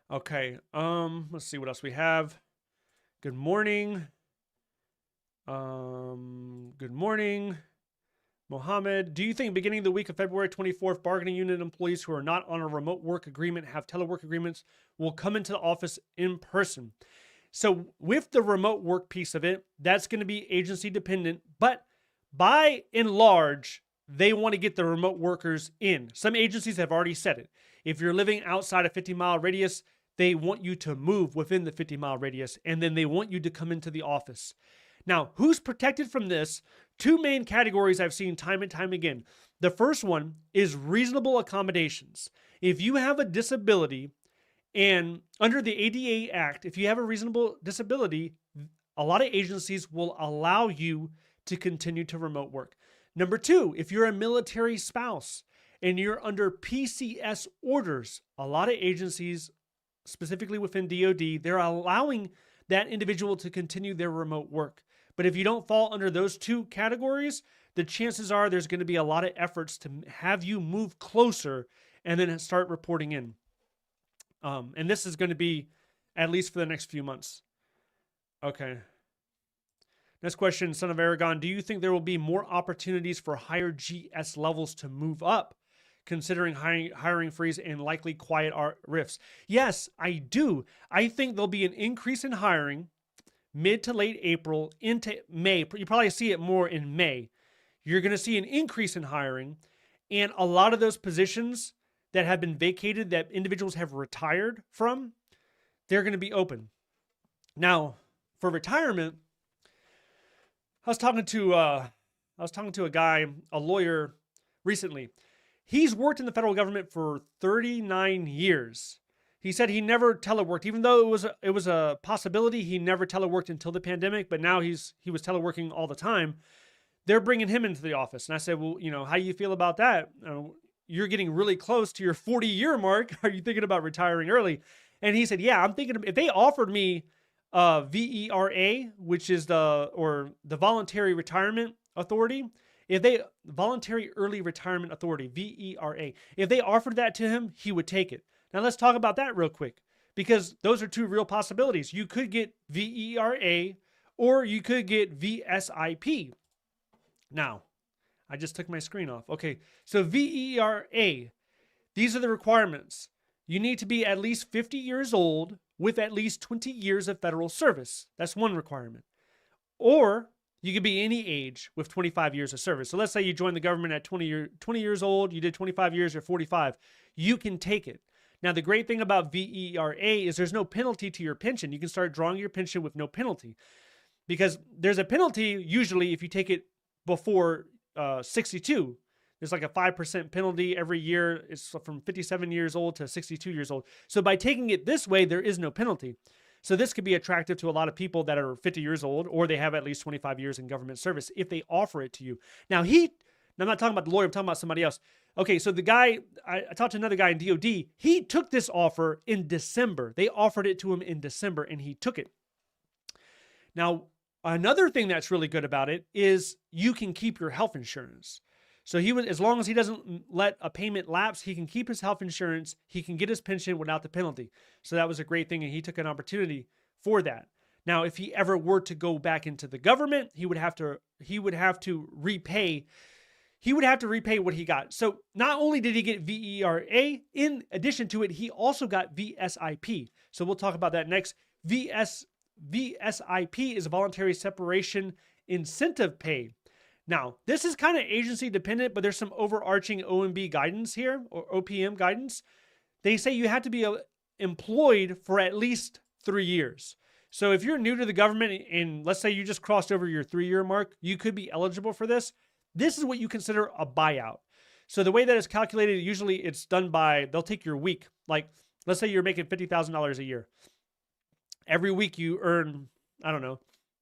Okay, let's see what else we have. Good morning. Good morning. Mohammed, do you think beginning the week of February 24th, bargaining unit employees who are not on a remote work agreement, have telework agreements, will come into the office in person? So with the remote work piece of it, that's going to be agency dependent, but by and large, they want to get the remote workers in. Some agencies have already said it. If you're living outside a 50-mile radius, they want you to move within the 50-mile radius, and then they want you to come into the office. Now, who's protected from this? Two main categories I've seen time and time again. The first one is reasonable accommodations. If you have a disability, and under the ADA Act, if you have a reasonable disability, a lot of agencies will allow you to continue to remote work. Number two, if you're a military spouse and you're under PCS orders, a lot of agencies, specifically within DOD, they're allowing that individual to continue their remote work. But if you don't fall under those two categories, the chances are there's going to be a lot of efforts to have you move closer and then start reporting in. And this is going to be at least for the next few months. Okay. Next question, Son of Aragon. Do you think there will be more opportunities for higher GS levels to move up, considering hiring freeze and likely quiet rifts? Yes, I do. I think there'll be an increase in hiring mid to late April into May. You probably see it more in May. You're going to see an increase in hiring, and a lot of those positions that have been vacated, that individuals have retired from, they're going to be open. Now, for retirement, I was talking to a guy, a lawyer, recently. He's worked in the federal government for 39 years. He said he never teleworked, even though it was a possibility. He never teleworked until the pandemic, but now he was teleworking all the time. They're bringing him into the office, and I said, well, how do you feel about that? You're getting really close to your 40-year mark. Are you thinking about retiring early? And he said, yeah, I'm thinking if they offered me VERA, which is the Voluntary Retirement Authority, Voluntary Early Retirement Authority, VERA, if they offered that to him, he would take it. Now let's talk about that real quick, because those are two real possibilities. You could get VERA or you could get VSIP. Now, I just took my screen off. Okay, so VERA, these are the requirements. You need to be at least 50 years old with at least 20 years of federal service. That's one requirement. Or you could be any age with 25 years of service. So let's say you joined the government at 20 years old, you did 25 years or 45. You can take it. Now, the great thing about VERA is there's no penalty to your pension. You can start drawing your pension with no penalty, because there's a penalty usually if you take it before 62. There's like a 5% penalty every year. It's from 57 years old to 62 years old. So by taking it this way, there is no penalty. So this could be attractive to a lot of people that are 50 years old or they have at least 25 years in government service if they offer it to you. Now, I'm not talking about the lawyer, I'm talking about somebody else. Okay, so the guy, I talked to another guy in DOD. He took this offer in December. They offered it to him in December and he took it. Now, another thing that's really good about it is you can keep your health insurance. So as long as he doesn't let a payment lapse, he can keep his health insurance. He can get his pension without the penalty. So that was a great thing, and he took an opportunity for that. Now, if he ever were to go back into the government, he would have to repay what he got. So not only did he get VERA, in addition to it, he also got VSIP. So we'll talk about that next. VSIP is a voluntary separation incentive pay. Now, this is kind of agency dependent, but there's some overarching OMB guidance here, or OPM guidance. They say you have to be employed for at least 3 years. So if you're new to the government and let's say you just crossed over your 3-year mark, you could be eligible for this. This is what you consider a buyout. So the way that it's calculated, usually it's done by, they'll take your week. Like, let's say you're making $50,000 a year. Every week you earn, I don't know,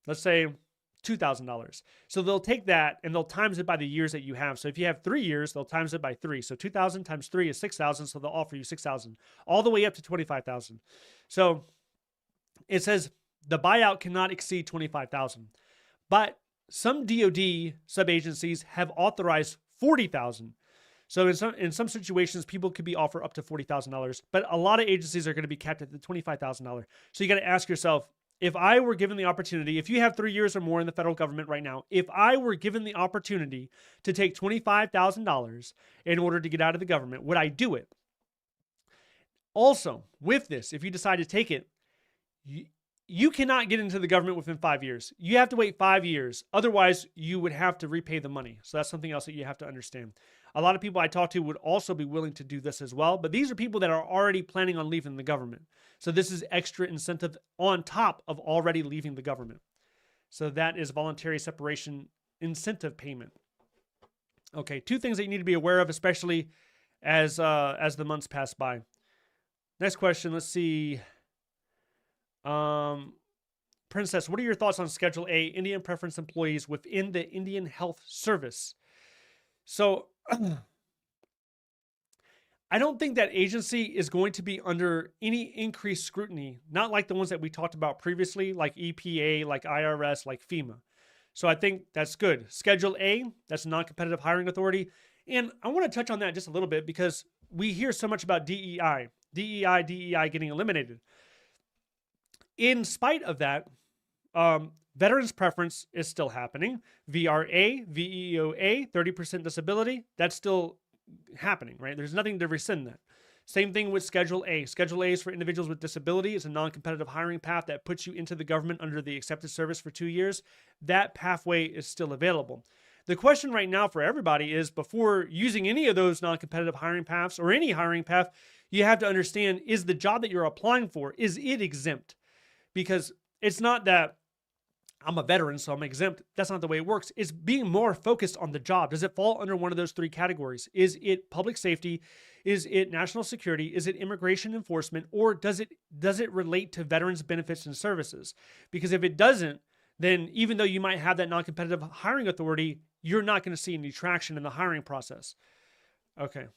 let's say $2,000. So they'll take that and they'll times it by the years that you have. So if you have 3 years, they'll times it by 3. So 2,000 times 3 is 6,000. So they'll offer you 6,000 all the way up to 25,000. So it says the buyout cannot exceed 25,000. But some DoD sub-agencies have authorized 40,000. So in some situations, people could be offered up to $40,000, but a lot of agencies are going to be capped at the $25,000. So you got to ask yourself, if I were given the opportunity, if you have 3 years or more in the federal government right now, if I were given the opportunity to take $25,000 in order to get out of the government, would I do it? Also, with this, if you decide to take it, you cannot get into the government within 5 years. You have to wait 5 years. Otherwise, you would have to repay the money. So that's something else that you have to understand. A lot of people I talk to would also be willing to do this as well, but these are people that are already planning on leaving the government. So this is extra incentive on top of already leaving the government. So that is voluntary separation incentive payment. Okay, 2 things that you need to be aware of, especially as the months pass by. Next question, let's see. Princess, what are your thoughts on Schedule A, Indian preference employees within the Indian Health Service? So I don't think that agency is going to be under any increased scrutiny, not like the ones that we talked about previously, like EPA, like IRS, like FEMA. So I think that's good. Schedule A, that's a non-competitive hiring authority. And I want to touch on that just a little bit because we hear so much about DEI getting eliminated. In spite of that, veterans preference is still happening. VRA, VEOA, 30% disability, that's still happening, right? There's nothing to rescind that. Same thing with Schedule A. Schedule A is for individuals with disability. It's a non-competitive hiring path that puts you into the government under the accepted service for 2 years. That pathway is still available. The question right now for everybody is, before using any of those non-competitive hiring paths or any hiring path, you have to understand, is the job that you're applying for, is it exempt? Because it's not that I'm a veteran, so I'm exempt. That's not the way it works. It's being more focused on the job. Does it fall under one of those 3 categories? Is it public safety? Is it national security? Is it immigration enforcement? Or does it relate to veterans benefits and services? Because if it doesn't, then even though you might have that non-competitive hiring authority, you're not going to see any traction in the hiring process. Okay.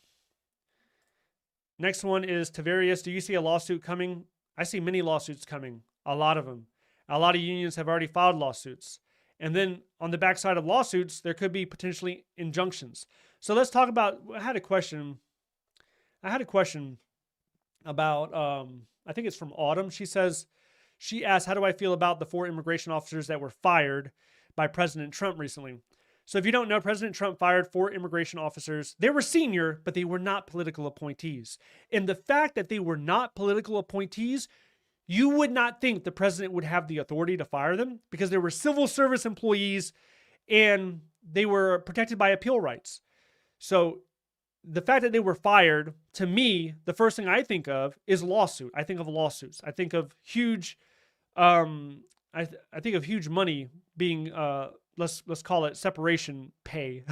Next one is Tavarius. Do you see a lawsuit coming? I see many lawsuits coming. A lot of them. A lot of unions have already filed lawsuits. And then on the backside of lawsuits, there could be potentially injunctions. So let's talk about, I had a question about, I think it's from Autumn. She asked, how do I feel about the 4 immigration officers that were fired by President Trump recently? So if you don't know, President Trump fired 4 immigration officers. They were senior, but they were not political appointees. And the fact that they were not political appointees, you would not think the president would have the authority to fire them because they were civil service employees and they were protected by appeal rights. So the fact that they were fired, to me, the first thing I think of is lawsuit. I think of lawsuits. I think of huge, I think of huge money being, let's call it separation pay,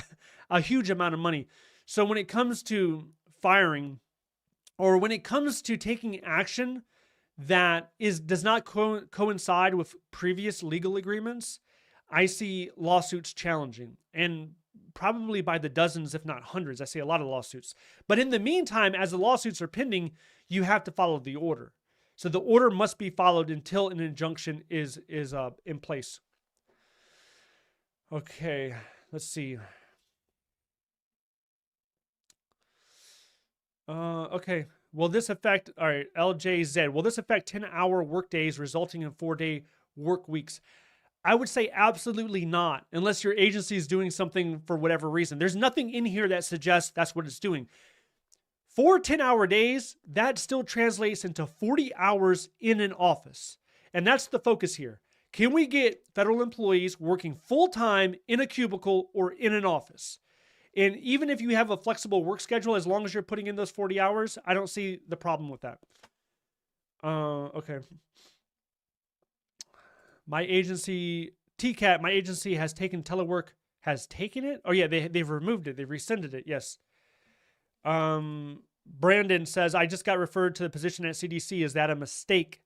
a huge amount of money. So when it comes to firing, or when it comes to taking action that does not coincide with previous legal agreements, I see lawsuits challenging, and probably by the dozens, if not hundreds. I see a lot of lawsuits. But in the meantime, as the lawsuits are pending, you have to follow the order. So the order must be followed until an injunction is in place. Okay, let's see. Okay. Will this affect, all right, LJZ, will this affect 10-hour workdays resulting in 4-day work weeks? I would say absolutely not, unless your agency is doing something for whatever reason. There's nothing in here that suggests that's what it's doing. 4 10-hour days, that still translates into 40 hours in an office. And that's the focus here. Can we get federal employees working full-time in a cubicle or in an office? And even if you have a flexible work schedule, as long as you're putting in those 40 hours, I don't see the problem with that. Okay. My agency, TCAT, my agency has taken telework, has taken it? Oh yeah, they've removed it. They've rescinded it, yes. Brandon says, I just got referred to the position at CDC. Is that a mistake?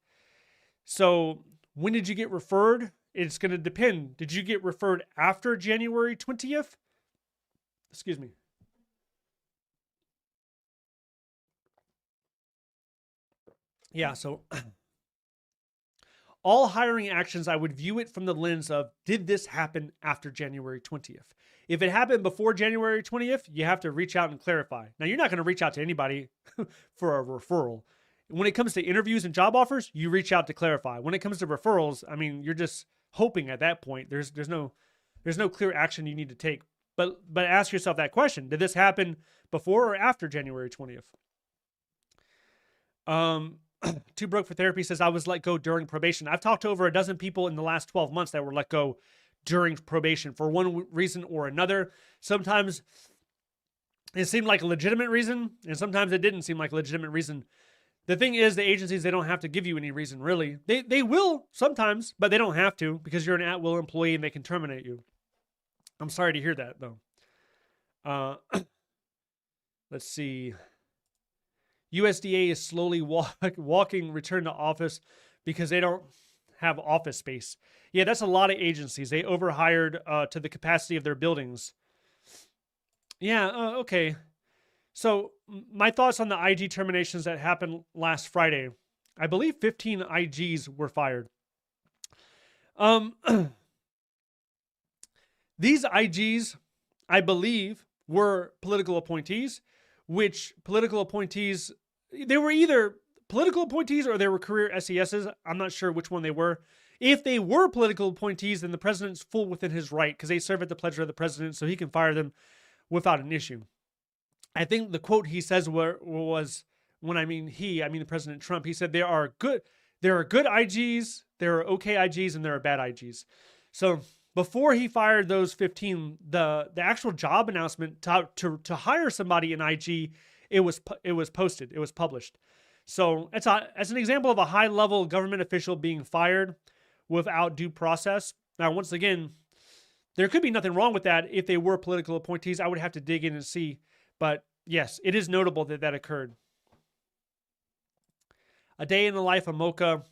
So when did you get referred? It's going to depend. Did you get referred after January 20th? Excuse me. Yeah, so all hiring actions, I would view it from the lens of, did this happen after January 20th? If it happened before January 20th, you have to reach out and clarify. Now, you're not going to reach out to anybody for a referral. When it comes to interviews and job offers, you reach out to clarify. When it comes to referrals, I mean, you're just hoping at that point. There's no clear action you need to take. But ask yourself that question. Did this happen before or after January 20th? Too Broke for Therapy says, I was let go during probation. I've talked to over a dozen people in the last 12 months that were let go during probation for one reason or another. Sometimes it seemed like a legitimate reason, and sometimes it didn't seem like a legitimate reason. The thing is, the agencies, they don't have to give you any reason, really. They will sometimes, but they don't have to, because you're an at-will employee and they can terminate you. I'm sorry to hear that, though. Let's see. USDA is slowly walking return to office because they don't have office space. Yeah, that's a lot of agencies. They overhired to the capacity of their buildings. Yeah, okay. So my thoughts on the IG terminations that happened last Friday. I believe 15 IGs were fired. These IGs, I believe, were political appointees, which political appointees, they were either political appointees or they were career SESs. I'm not sure which one they were. If they were political appointees, then the president's full within his right because they serve at the pleasure of the president, so he can fire them without an issue. I think the quote he says was, when I mean the President Trump, he said there are good IGs, there are okay IGs, and there are bad IGs. So before he fired those 15, the actual job announcement to hire somebody in IG, it was posted, it was published. So it's as an example of a high-level government official being fired without due process. Now, once again, there could be nothing wrong with that if they were political appointees. I would have to dig in and see. But yes, it is notable that that occurred. A day in the life of Mocha.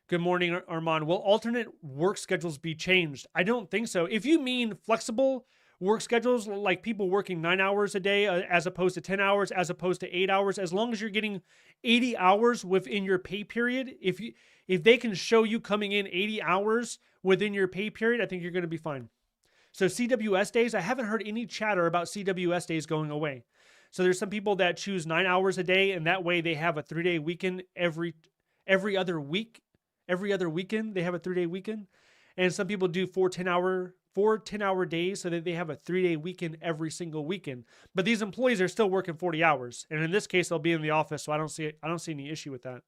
Good morning, Armand. Will alternate work schedules be changed? I don't think so. If you mean flexible work schedules, like people working 9 hours a day as opposed to 10 hours, as opposed to 8 hours, as long as you're getting 80 hours within your pay period, if they can show you coming in 80 hours within your pay period, I think you're going to be fine. So CWS days, I haven't heard any chatter about CWS days going away. So there's some people that choose 9 hours a day, and that way they have a 3-day weekend every other week. Every other weekend, they have a 3-day weekend. And some people do 4 10-hour days so that they have a 3-day weekend every single weekend. But these employees are still working 40 hours. And in this case, they'll be in the office, so I don't see any issue with that.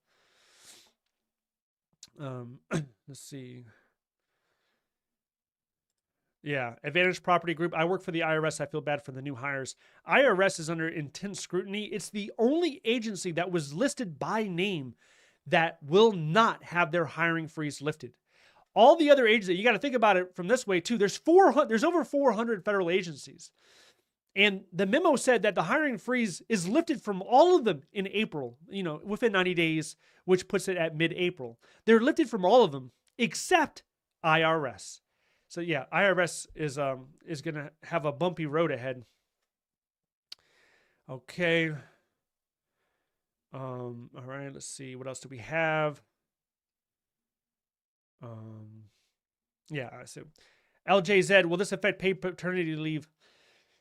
Let's see. Yeah, Advantage Property Group. I work for the IRS. I feel bad for the new hires. IRS is under intense scrutiny. It's the only agency that was listed by name that will not have their hiring freeze lifted. All the other agencies, you got to think about it from this way too. There's over 400 federal agencies. And the memo said that the hiring freeze is lifted from all of them in April, within 90 days, which puts it at mid-April. They're lifted from all of them except IRS. So yeah, IRS is going to have a bumpy road ahead. Okay. All right, let's see. What else do we have? Yeah, so LJZ, will this affect paid paternity leave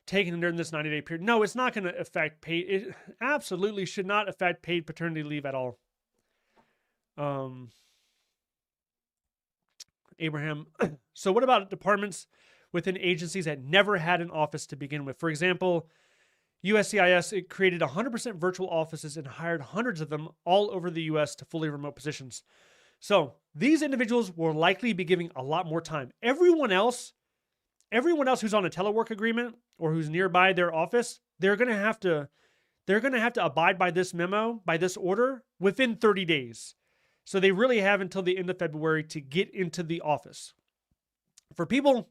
taken during this 90-day period? No, it's not going to affect paid. It absolutely should not affect paid paternity leave at all. Abraham, so what about departments within agencies that never had an office to begin with? For example, USCIS, it created 100% virtual offices and hired hundreds of them all over the U.S. to fully remote positions. So these individuals will likely be giving a lot more time. Everyone else who's on a telework agreement or who's nearby their office, they're going to have to abide by this memo, by this order within 30 days. So they really have until the end of February to get into the office. For people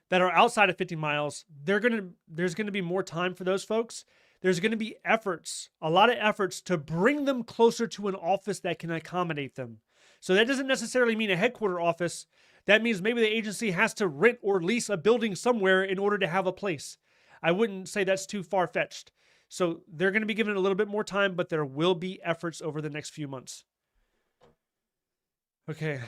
that are outside of 50 miles, there's going to be more time for those folks. There's going to be a lot of efforts to bring them closer to an office that can accommodate them. So that doesn't necessarily mean a headquarter office. That means maybe the agency has to rent or lease a building somewhere in order to have a place. I wouldn't say that's too far-fetched. So they're going to be given a little bit more time, but there will be efforts over the next few months. Okay.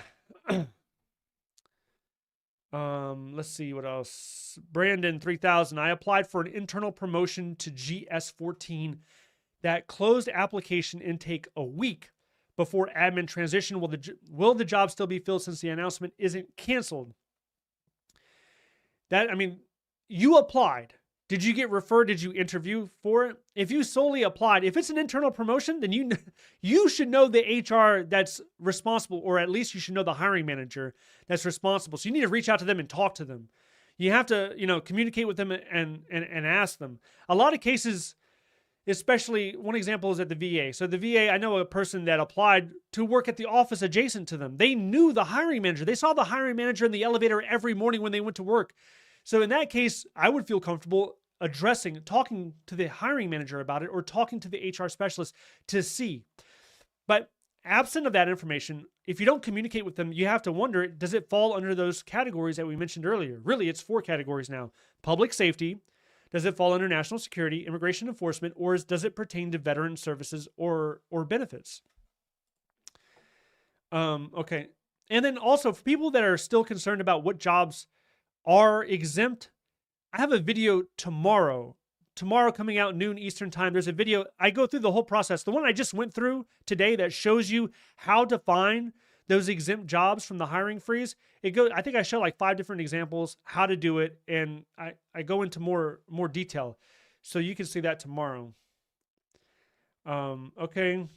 Let's see what else. Brandon 3000. I applied for an internal promotion to GS14 that closed application intake a week before admin transition. Will the job still be filled since the announcement isn't canceled? You applied. Did you get referred? Did you interview for it? If you solely applied, if it's an internal promotion, then you should know the HR that's responsible, or at least you should know the hiring manager that's responsible. So you need to reach out to them and talk to them. You have to, communicate with them and ask them. A lot of cases, especially one example is at the VA. So the VA, I know a person that applied to work at the office adjacent to them. They knew the hiring manager. They saw the hiring manager in the elevator every morning when they went to work. So in that case, I would feel comfortable talking to the hiring manager about it, or talking to the HR specialist to see. But absent of that information, if you don't communicate with them, you have to wonder, does it fall under those categories that we mentioned earlier? Really, it's 4 categories now. Public safety. Does it fall under national security, immigration enforcement, or does it pertain to veteran services or benefits? Okay. And then also, for people that are still concerned about what jobs are exempt, I have a video tomorrow coming out noon Eastern time. There's a video. I go through the whole process. The one I just went through today that shows you how to find those exempt jobs from the hiring freeze. I think I show like 5 different examples, how to do it. And I go into more detail. So you can see that tomorrow. Okay.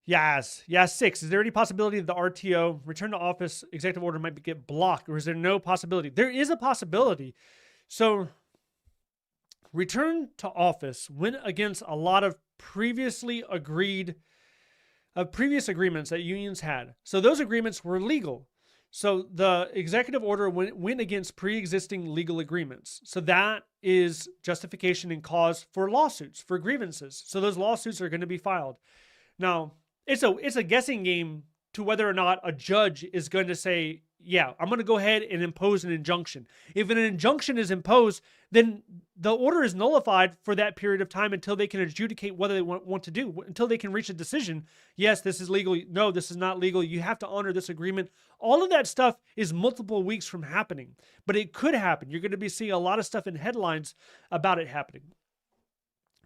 Yes, 6. Is there any possibility that the RTO, return to office, executive order might get blocked, or is there no possibility? There is a possibility. So return to office went against a lot of previous agreements that unions had. So those agreements were legal. So the executive order went against pre-existing legal agreements. So that is justification and cause for lawsuits, for grievances. So those lawsuits are going to be filed. Now, it's a guessing game to whether or not a judge is going to say, yeah, I'm going to go ahead and impose an injunction. If an injunction is imposed, then the order is nullified for that period of time until they can adjudicate whether they want to do, until they can reach a decision. Yes, this is legal. No, this is not legal. You have to honor this agreement. All of that stuff is multiple weeks from happening, but it could happen. You're going to be seeing a lot of stuff in headlines about it happening.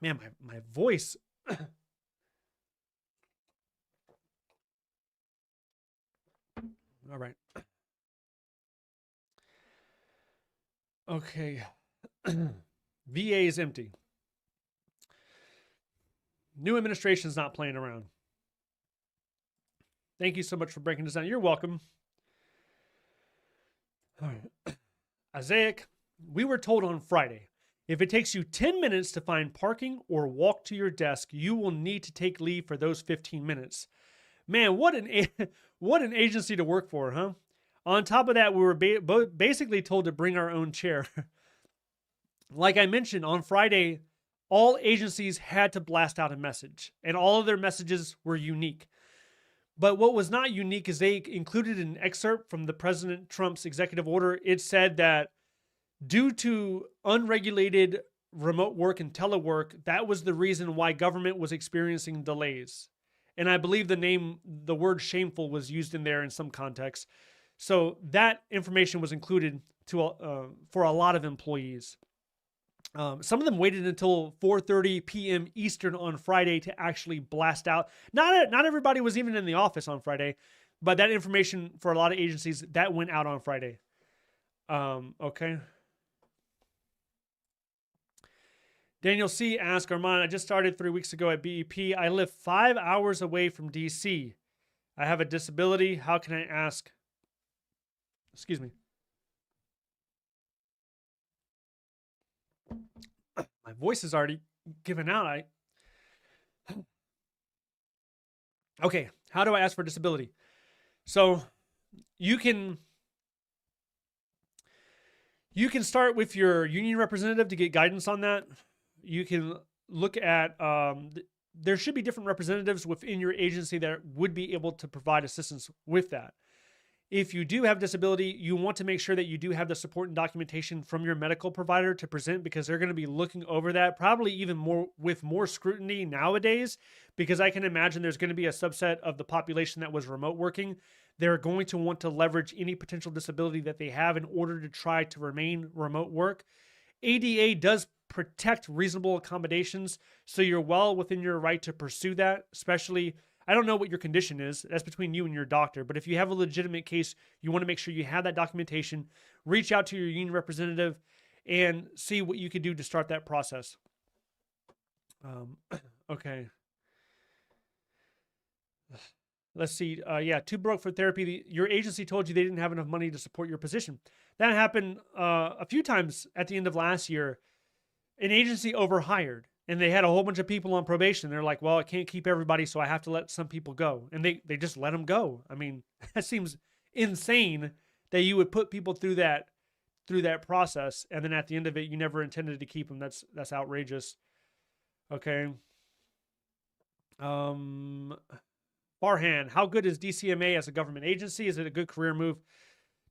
Man, my voice... All right. Okay. VA is empty. New administration is not playing around. Thank you so much for breaking this down. You're welcome. All right. Isaac, we were told on Friday, if it takes you 10 minutes to find parking or walk to your desk, you will need to take leave for those 15 minutes. Man, what an agency to work for, huh? On top of that, we were basically told to bring our own chair. Like I mentioned, on Friday, all agencies had to blast out a message, and all of their messages were unique. But what was not unique is they included an excerpt from the President Trump's executive order. It said that due to unregulated remote work and telework, that was the reason why government was experiencing delays. And I believe the word shameful was used in there in some context. So that information was included for a lot of employees. Some of them waited until 4:30 p.m. Eastern on Friday to actually blast out. Not everybody was even in the office on Friday, but that information for a lot of agencies, that went out on Friday. Okay. Daniel C. asks, Armand, I just started 3 weeks ago at BEP. I live 5 hours away from DC. I have a disability. How can I ask? Excuse me. My voice is already given out. Okay, how do I ask for disability? So you can start with your union representative to get guidance on that. You can look at, there should be different representatives within your agency that would be able to provide assistance with that. If you do have disability, you want to make sure that you do have the support and documentation from your medical provider to present, because they're going to be looking over that, probably even more with more scrutiny nowadays, because I can imagine there's going to be a subset of the population that was remote working. They're going to want to leverage any potential disability that they have in order to try to remain remote work. ADA does protect reasonable accommodations, so you're well within your right to pursue that, especially, I don't know what your condition is. That's between you and your doctor. But if you have a legitimate case, you want to make sure you have that documentation. Reach out to your union representative and see what you could do to start that process. Okay. Let's see. Yeah, too broke for therapy. Your agency told you they didn't have enough money to support your position. That happened a few times at the end of last year. An agency overhired, and they had a whole bunch of people on probation. They're like, well, I can't keep everybody, so I have to let some people go. And they just let them go. I mean, that seems insane that you would put people through that process, and then at the end of it, you never intended to keep them. That's outrageous. Okay. Farhan, how good is DCMA as a government agency? Is it a good career move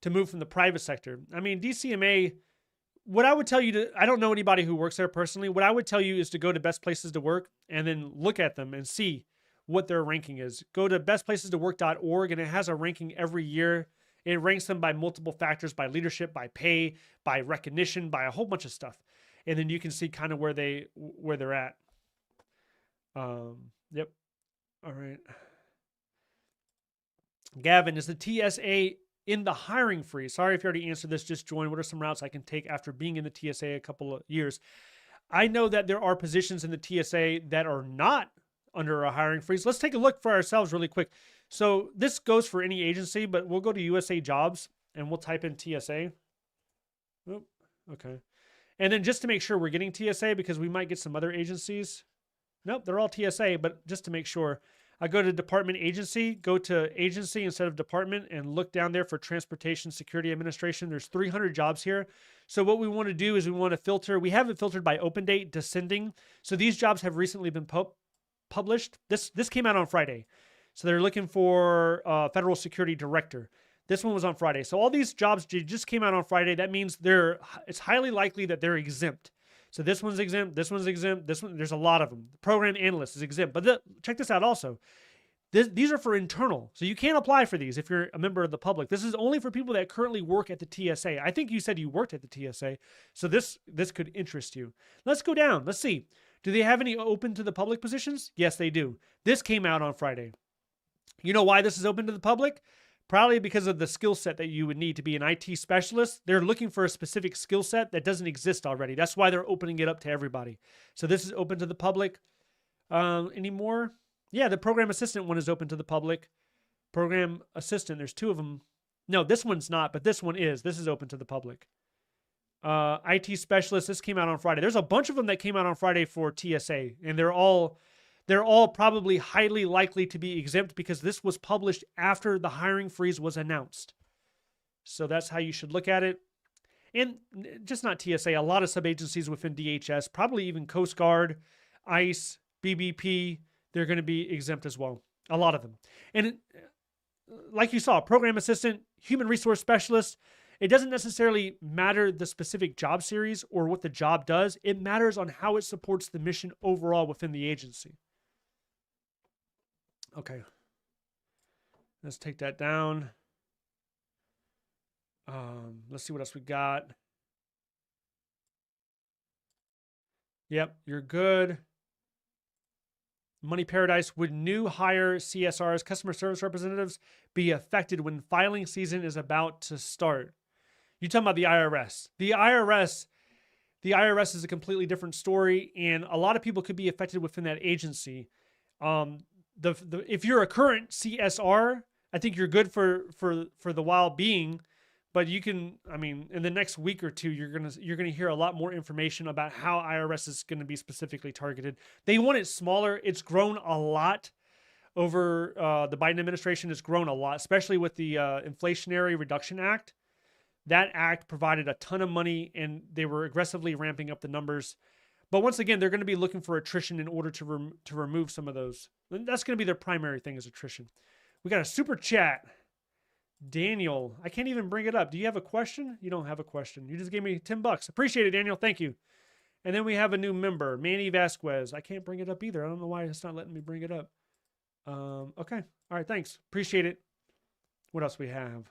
to move from the private sector? I mean, DCMA, what I would tell you I don't know anybody who works there personally. What I would tell you is to go to Best Places to Work and then look at them and see what their ranking is. Go to bestplacestotwork.org, and it has a ranking every year. It ranks them by multiple factors, by leadership, by pay, by recognition, by a whole bunch of stuff. And then you can see kind of where they're at. Yep. All right. Gavin, is the TSA in the hiring freeze? Sorry if you already answered this, just join. What are some routes I can take after being in the TSA a couple of years? I know that there are positions in the TSA that are not under a hiring freeze. Let's take a look for ourselves really quick. So this goes for any agency, but we'll go to Usajobs and we'll type in TSA. Oh, okay. And then just to make sure we're getting TSA, because we might get some other agencies. Nope, they're all TSA, but just to make sure, I go to department agency, go to agency instead of department, and look down there for Transportation Security Administration. There's 300 jobs here. So what we want to do is we want to filter. We have it filtered by open date, descending. So these jobs have recently been published. This came out on Friday. So they're looking for Federal Security Director. This one was on Friday. So all these jobs just came out on Friday. That means it's highly likely that they're exempt. So this one's exempt, this one's exempt, this one, there's a lot of them. The program analyst is exempt. But check this out also. These are for internal. So you can't apply for these if you're a member of the public. This is only for people that currently work at the TSA. I think you said you worked at the TSA. So this could interest you. Let's go down. Let's see. Do they have any open to the public positions? Yes, they do. This came out on Friday. You know why this is open to the public? Probably because of the skill set that you would need to be an IT specialist. They're looking for a specific skill set that doesn't exist already. That's why they're opening it up to everybody. So this is open to the public. Any more? Yeah, the program assistant one is open to the public. Program assistant, there's 2 of them. No, this one's not, but this one is. This is open to the public. IT specialist, this came out on Friday. There's a bunch of them that came out on Friday for TSA, and they're all probably highly likely to be exempt because this was published after the hiring freeze was announced. So that's how you should look at it. And just not TSA, a lot of sub-agencies within DHS, probably even Coast Guard, ICE, BBP, they're going to be exempt as well. A lot of them. And like you saw, program assistant, human resource specialist, it doesn't necessarily matter the specific job series or what the job does. It matters on how it supports the mission overall within the agency. Okay. Let's take that down. Let's see what else we got. Yep, you're good. Money Paradise, would new Hire CSRs, customer service representatives, be affected when filing season is about to start? You're talking about the IRS. The IRS, The IRS is a completely different story, and a lot of people could be affected within that agency. If you're a current CSR, I think you're good for the while being, but you can, I mean, in the next week or two, you're gonna hear a lot more information about how IRS is going to be specifically targeted. They want it smaller. It's grown a lot over the Biden administration. Has grown a lot, especially with the Inflationary Reduction Act. That act provided a ton of money, and they were aggressively ramping up the numbers. But once again, they're going to be looking for attrition in order to remove some of those. That's going to be their primary thing, is attrition. We got a super chat. Daniel, I can't even bring it up. Do you have a question? You don't have a question. You just gave me $10. Appreciate it, Daniel. Thank you. And then we have a new member, Manny Vasquez. I can't bring it up either. I don't know why it's not letting me bring it up. Okay. All right. Thanks. Appreciate it. What else we have?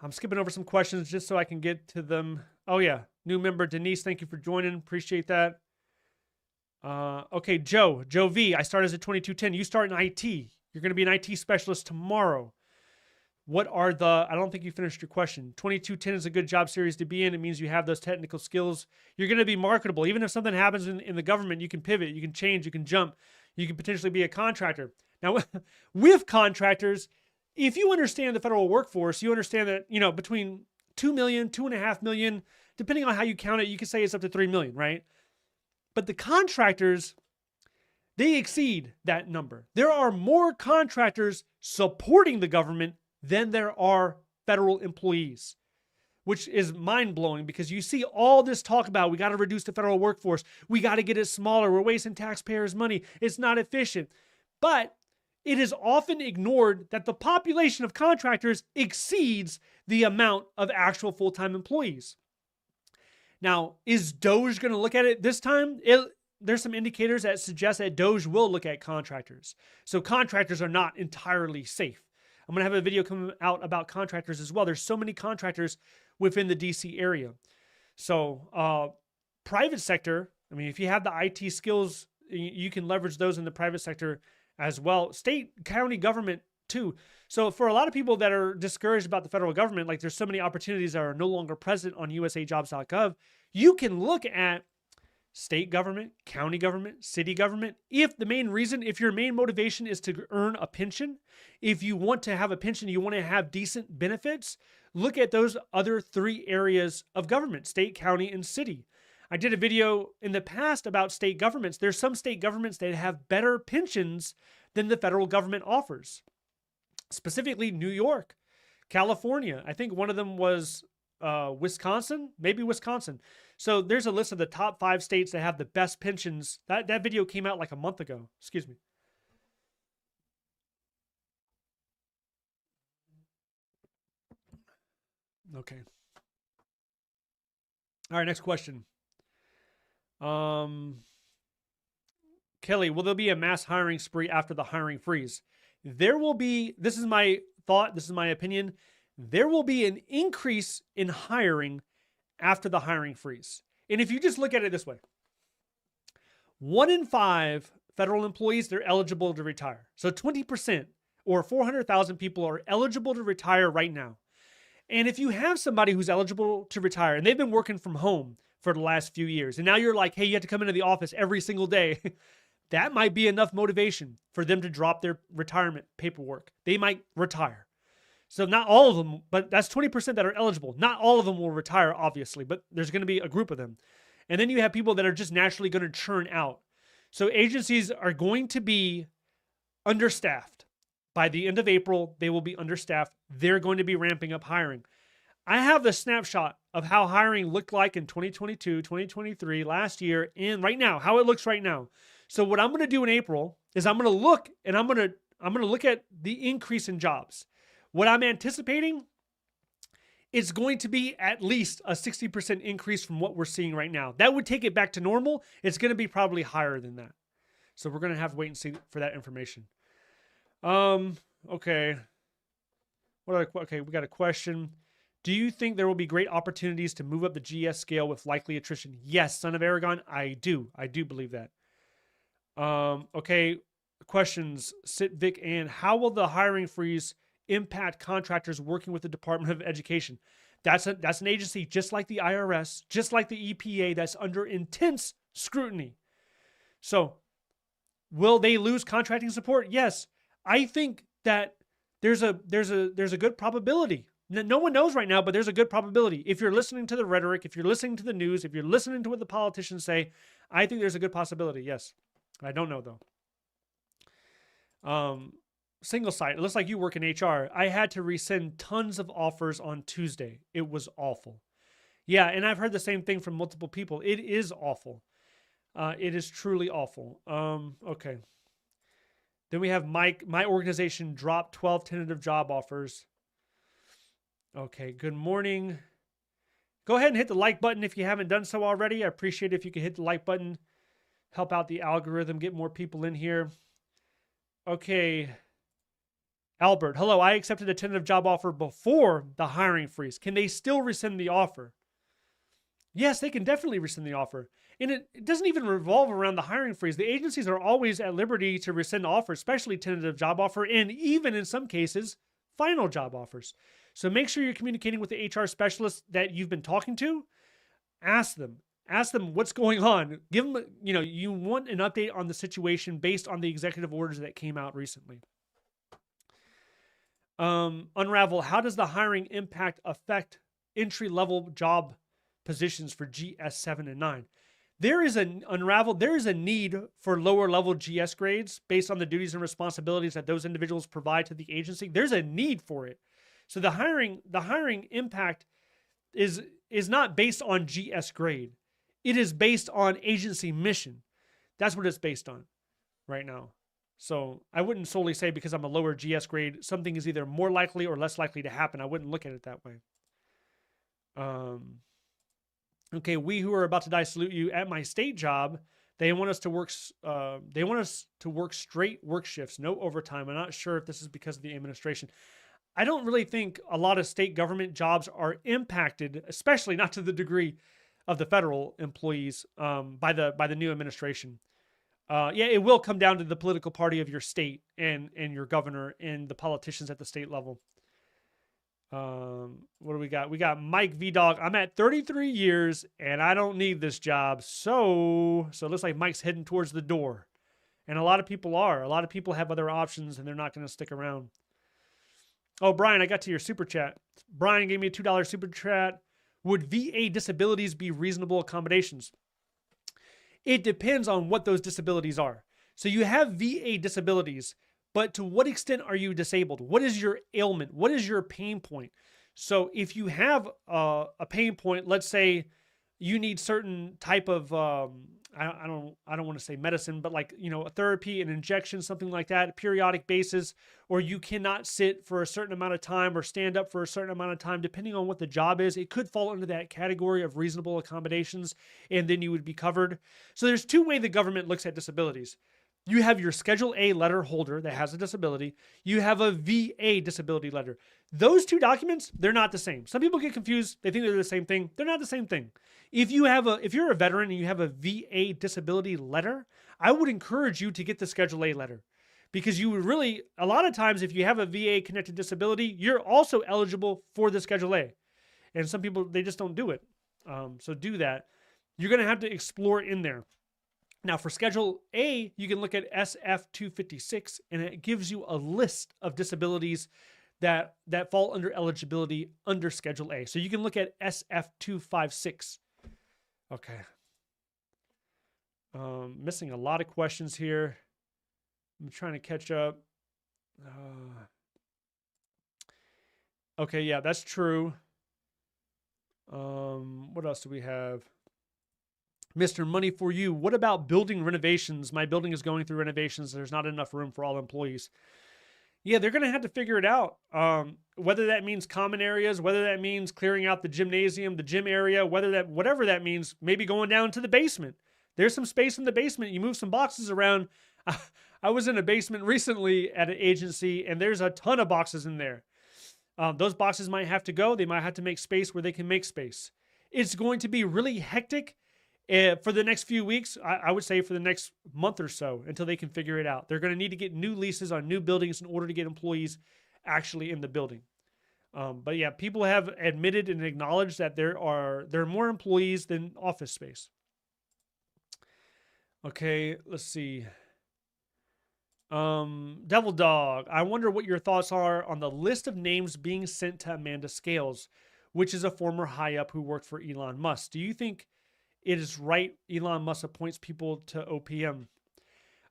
I'm skipping over some questions just so I can get to them. Oh, yeah. New member, Denise. Thank you for joining. Appreciate that. Okay, Joe V. I started as a 2210. You start in IT. You're going to be an IT specialist tomorrow. What are I don't think you finished your question. 2210 is a good job series to be in. It means you have those technical skills. You're going to be marketable. Even if something happens in the government, you can pivot, you can change, you can jump. You can potentially be a contractor. Now, with contractors, if you understand the federal workforce, you understand that, you know, between 2 million, 2.5 million, depending on how you count it, you could say it's up to 3 million, right? But the contractors, they exceed that number. There are more contractors supporting the government than there are federal employees, which is mind-blowing because you see all this talk about we got to reduce the federal workforce. We got to get it smaller. We're wasting taxpayers' money. It's not efficient. But it is often ignored that the population of contractors exceeds the amount of actual full-time employees. Now, is DOJ going to look at it this time? There's some indicators that suggest that DOJ will look at contractors. So contractors are not entirely safe. I'm going to have a video come out about contractors as well. There's so many contractors within the DC area. So private sector, I mean, if you have the IT skills, you can leverage those in the private sector as well. State, county government too. So for a lot of people that are discouraged about the federal government, like there's so many opportunities that are no longer present on usajobs.gov, you can look at state government, county government, city government. If your main motivation is to earn a pension, if you want to have a pension, you want to have decent benefits, look at those other 3 areas of government: state, county, and city. I did a video in the past about state governments. There's some state governments that have better pensions than the federal government offers. Specifically, New York, California. I think one of them was Wisconsin, maybe Wisconsin. So there's a list of the top 5 states that have the best pensions. That video came out like a month ago. Excuse me. Okay. All right, next question. Kelly, will there be a mass hiring spree after the hiring freeze? There will be, this is my thought, this is my opinion, there will be an increase in hiring after the hiring freeze. And if you just look at it this way, 1 in 5 federal employees, they're eligible to retire. So 20% or 400,000 people are eligible to retire right now. And if you have somebody who's eligible to retire and they've been working from home for the last few years, and now you're like, hey, you have to come into the office every single day, that might be enough motivation for them to drop their retirement paperwork. They might retire. So not all of them, but that's 20% that are eligible. Not all of them will retire, obviously, but there's going to be a group of them. And then you have people that are just naturally going to churn out. So agencies are going to be understaffed. By the end of April, they will be understaffed. They're going to be ramping up hiring. I have the snapshot of how hiring looked like in 2022, 2023, last year, and right now, how it looks right now. So what I'm going to do in April is I'm going to look and I'm going to look at the increase in jobs. What I'm anticipating is going to be at least a 60% increase from what we're seeing right now. That would take it back to normal. It's going to be probably higher than that. So we're going to have to wait and see for that information. Okay. Okay, we got a question. Do you think there will be great opportunities to move up the GS scale with likely attrition? Yes, son of Aragon, I do. I do believe that. Okay, questions. Sit Vic and how will the hiring freeze impact contractors working with the Department of Education? That's an agency just like the IRS, just like the EPA, that's under intense scrutiny. So will they lose contracting support? Yes. I think that there's a good probability. No one knows right now, but there's a good probability. If you're listening to the rhetoric, if you're listening to the news, if you're listening to what the politicians say, I think there's a good possibility. Yes. I don't know though. Single site. It looks like you work in HR. I had to rescind tons of offers on Tuesday. It was awful. Yeah, and I've heard the same thing from multiple people. It is awful. It is truly awful. Okay. Then we have Mike. My organization dropped 12 tentative job offers. Okay, good morning. Go ahead and hit the like button if you haven't done so already. I appreciate it if you could hit the like button. Help out the algorithm, get more people in here. Okay. Albert, hello. I accepted a tentative job offer before the hiring freeze. Can they still rescind the offer? Yes, they can definitely rescind the offer. And it doesn't even revolve around the hiring freeze. The agencies are always at liberty to rescind offers, especially tentative job offer, and even in some cases, final job offers. So make sure you're communicating with the HR specialist that you've been talking to. Ask them what's going on. Give them, you want an update on the situation based on the executive orders that came out recently. Unravel, how does the hiring impact affect entry-level job positions for GS 7 and 9? There is a need for lower-level GS grades based on the duties and responsibilities that those individuals provide to the agency. There's a need for it. So the hiring impact is not based on GS grade. It is based on agency mission. That's what it's based on right now. So I wouldn't solely say because I'm a lower GS grade, something is either more likely or less likely to happen. I wouldn't look at it that way. Okay, we who are about to die salute you. At my state job, they want us to work. They want us to work straight work shifts, no overtime. I'm not sure if this is because of the administration. I don't really think a lot of state government jobs are impacted, especially not to the degree of the federal employees by the new administration. Yeah, it will come down to the political party of your state and your governor and the politicians at the state level. What do we got? We got Mike V Dog. I'm at 33 years and I don't need this job. So it looks like Mike's heading towards the door. And a lot of people are. A lot of people have other options and they're not going to stick around. Oh, Brian, I got to your super chat. Brian gave me a $2 super chat. Would VA disabilities be reasonable accommodations? It depends on what those disabilities are. So you have VA disabilities, but to what extent are you disabled? What is your ailment? What is your pain point? So if you have a pain point, let's say you need certain type of, I don't want to say medicine, but like, a therapy, an injection, something like that, a periodic basis, or you cannot sit for a certain amount of time or stand up for a certain amount of time, depending on what the job is, it could fall into that category of reasonable accommodations, and then you would be covered. So there's two ways the government looks at disabilities. You have your Schedule A letter holder that has a disability. You have a VA disability letter. Those two documents, they're not the same. Some people get confused. They think they're the same thing. They're not the same thing. If you're a veteran and you have a VA disability letter, I would encourage you to get the Schedule A letter, because you would really, a lot of times, if you have a VA connected disability, you're also eligible for the Schedule A. And some people, they just don't do it. So do that. You're going to have to explore in there. Now for Schedule A, you can look at SF 256 and it gives you a list of disabilities that fall under eligibility under Schedule A. So you can look at SF 256. Okay. Missing a lot of questions here. I'm trying to catch up. Okay, yeah, that's true. What else do we have? Mr. Money for You. What about building renovations? My building is going through renovations. There's not enough room for all employees. Yeah, they're going to have to figure it out. Whether that means common areas, whether that means clearing out the gymnasium, the gym area, whatever that means, maybe going down to the basement. There's some space in the basement. You move some boxes around. I was in a basement recently at an agency, and there's a ton of boxes in there. Those boxes might have to go. They might have to make space where they can make space. It's going to be really hectic for the next few weeks. I would say for the next month or so until they can figure it out. They're going to need to get new leases on new buildings in order to get employees actually in the building. But yeah, people have admitted and acknowledged that there are more employees than office space. Okay, let's see. Devil Dog, I wonder what your thoughts are on the list of names being sent to Amanda Scales, which is a former high up who worked for Elon Musk. Do you think it is right Elon Musk appoints people to OPM?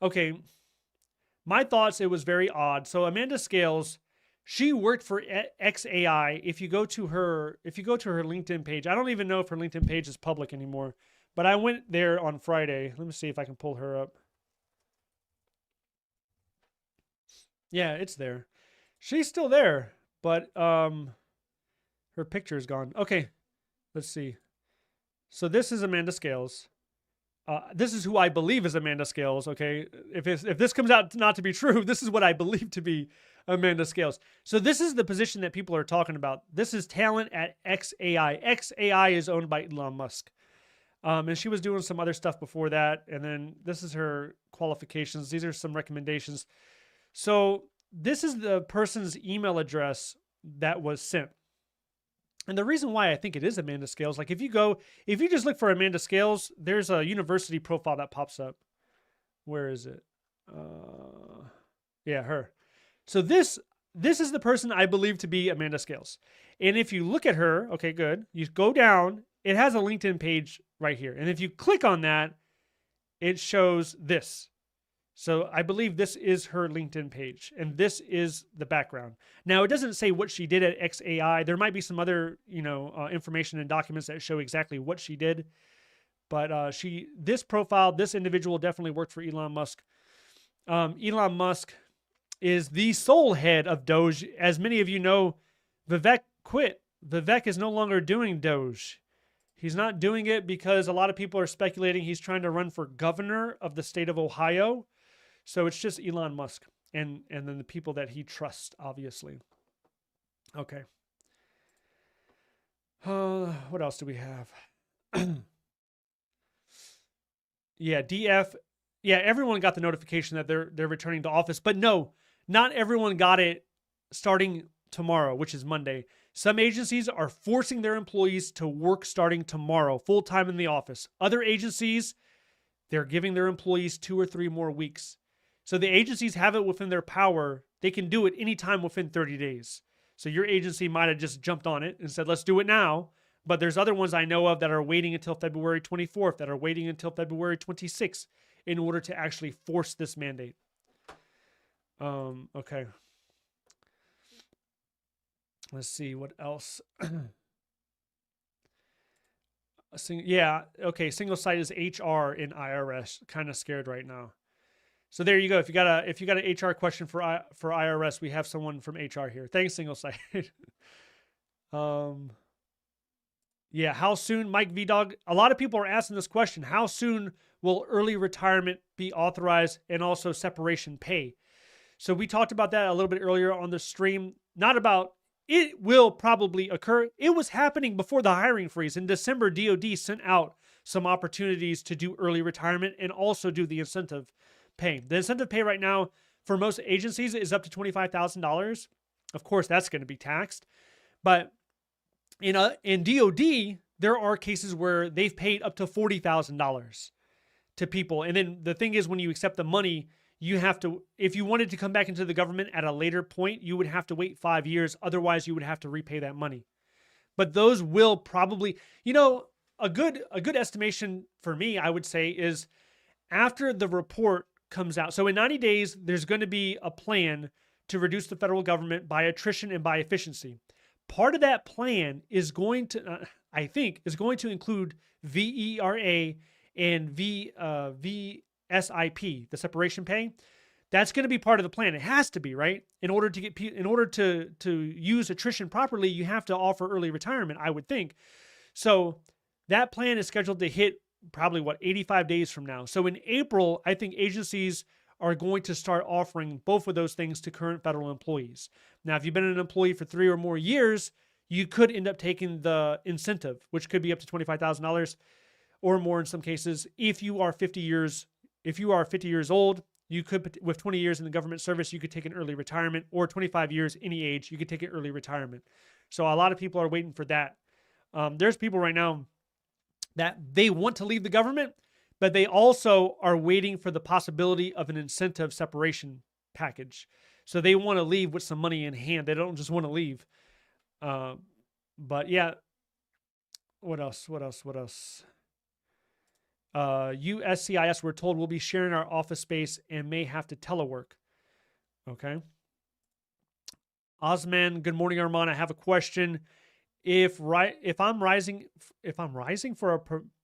Okay, my thoughts, it was very odd. So Amanda Scales, she worked for XAI. If you go to her LinkedIn page, I don't even know if her LinkedIn page is public anymore, but I went there on Friday. Let me see if I can pull her up. Yeah, it's there. She's still there, but her picture is gone. Okay, let's see. So this is Amanda Scales. This is who I believe is Amanda Scales. Okay, if this comes out not to be true, this is what I believe to be Amanda Scales. So this is the position that people are talking about. This is talent at XAI. XAI is owned by Elon Musk. And she was doing some other stuff before that. And then this is her qualifications. These are some recommendations. So this is the person's email address that was sent. And the reason why I think it is Amanda Scales, like if you just look for Amanda Scales, there's a university profile that pops up. Where is it? Yeah, her. So this is the person I believe to be Amanda Scales. And if you look at her, okay, good. You go down, it has a LinkedIn page right here. And if you click on that, it shows this. So I believe this is her LinkedIn page, and this is the background. Now, it doesn't say what she did at XAI. There might be some other, information and documents that show exactly what she did. But this profile, this individual definitely worked for Elon Musk. Elon Musk is the sole head of Doge. As many of you know, Vivek quit. Vivek is no longer doing Doge. He's not doing it because a lot of people are speculating he's trying to run for governor of the state of Ohio. So it's just Elon Musk and then the people that he trusts, obviously. Okay. What else do we have? Yeah, DF. Yeah, everyone got the notification that they're returning to office, but no, not everyone got it starting tomorrow, which is Monday. Some agencies are forcing their employees to work starting tomorrow, full time in the office. Other agencies, they're giving their employees 2 or 3 more weeks. So the agencies have it within their power. They can do it anytime within 30 days. So your agency might have just jumped on it and said, let's do it now. But there's other ones I know of that are waiting until February 24th, that are waiting until February 26th in order to actually force this mandate. Okay. Let's see what else. Yeah, okay. Single site is HR in IRS. Kind of scared right now. So there you go. If you got an HR question for IRS, we have someone from HR here. Thanks, single site. Yeah, how soon, Mike V Dog? A lot of people are asking this question. How soon will early retirement be authorized and also separation pay? So we talked about that a little bit earlier on the stream. Not about it will probably occur. It was happening before the hiring freeze. In December, DOD sent out some opportunities to do early retirement and also do the incentive pay. The incentive pay right now for most agencies is up to $25,000. Of course, that's going to be taxed. But in DOD, there are cases where they've paid up to $40,000 to people. And then the thing is, when you accept the money, you have to, if you wanted to come back into the government at a later point, you would have to wait 5 years. Otherwise, you would have to repay that money. But those will probably, a good estimation for me, I would say, is after the report comes out. So in 90 days, there's going to be a plan to reduce the federal government by attrition and by efficiency. Part of that plan is going to, I think, is going to include VERA and VSIP, the separation pay. That's going to be part of the plan. It has to be, right? In order to use attrition properly, you have to offer early retirement, I would think. So that plan is scheduled to hit probably 85 days from now. So in April, I think agencies are going to start offering both of those things to current federal employees. Now, if you've been an employee for 3 or more years, you could end up taking the incentive, which could be up to $25,000 or more in some cases. If you are 50 years old, You could, with 20 years in the government service, you could take an early retirement, or 25 years, any age, you could take an early retirement. So a lot of people are waiting for that. There's people right now that they want to leave the government, but they also are waiting for the possibility of an incentive separation package. So they want to leave with some money in hand. They don't just want to leave. But yeah, what else? USCIS, we're told, we'll be sharing our office space and may have to telework. Okay. Osman, good morning, Armand. I have a question. If I'm rising for a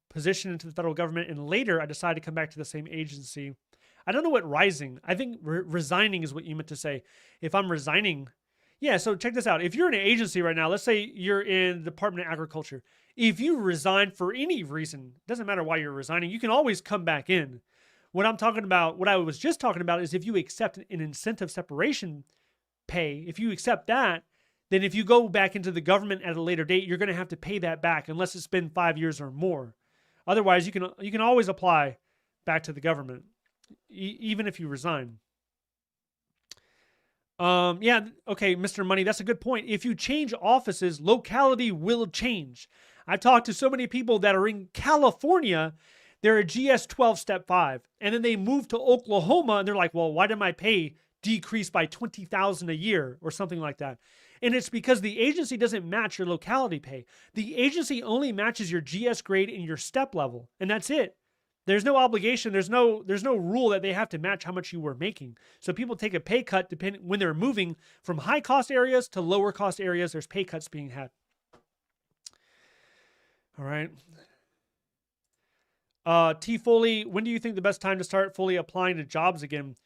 position into the federal government and later I decide to come back to the same agency, I don't know what rising. I think resigning is what you meant to say. If I'm resigning, yeah. So check this out. If you're in an agency right now, let's say you're in the Department of Agriculture. If you resign for any reason, doesn't matter why you're resigning, you can always come back in. What I was just talking about is if you accept an incentive separation pay, if you accept that, then if you go back into the government at a later date, you're going to have to pay that back unless it's been 5 years or more. Otherwise, you can always apply back to the government, even if you resign. Yeah, okay, Mr. Money, that's a good point. If you change offices, locality will change. I've talked to so many people that are in California, they're a GS-12 Step 5, and then they move to Oklahoma, and they're like, well, why did my pay decrease by $20,000 a year or something like that? And it's because the agency doesn't match your locality pay. The agency only matches your GS grade and your step level, and that's it. There's no obligation. There's no rule that they have to match how much you were making. So people take a pay cut depending when they're moving from high cost areas to lower cost areas. There's pay cuts being had. All right. T Foley, when do you think the best time to start fully applying to jobs again?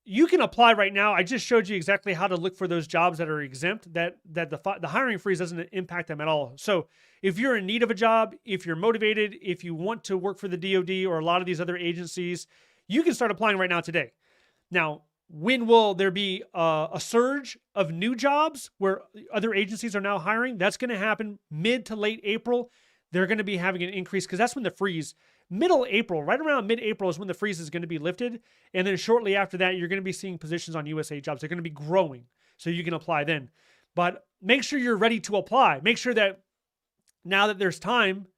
You can apply right now. I just showed you exactly how to look for those jobs that are exempt, that the hiring freeze doesn't impact them at all. So if you're in need of a job, if you're motivated, if you want to work for the DoD or a lot of these other agencies, you can start applying right now today. Now, when will there be a surge of new jobs where other agencies are now hiring? That's going to happen mid to late April. They're going to be having an increase because that's when the freeze, middle April, right around mid-April is when the freeze is going to be lifted. And then shortly after that, you're going to be seeing positions on USAjobs. They're going to be growing. So you can apply then. But make sure you're ready to apply. Make sure that now that there's time,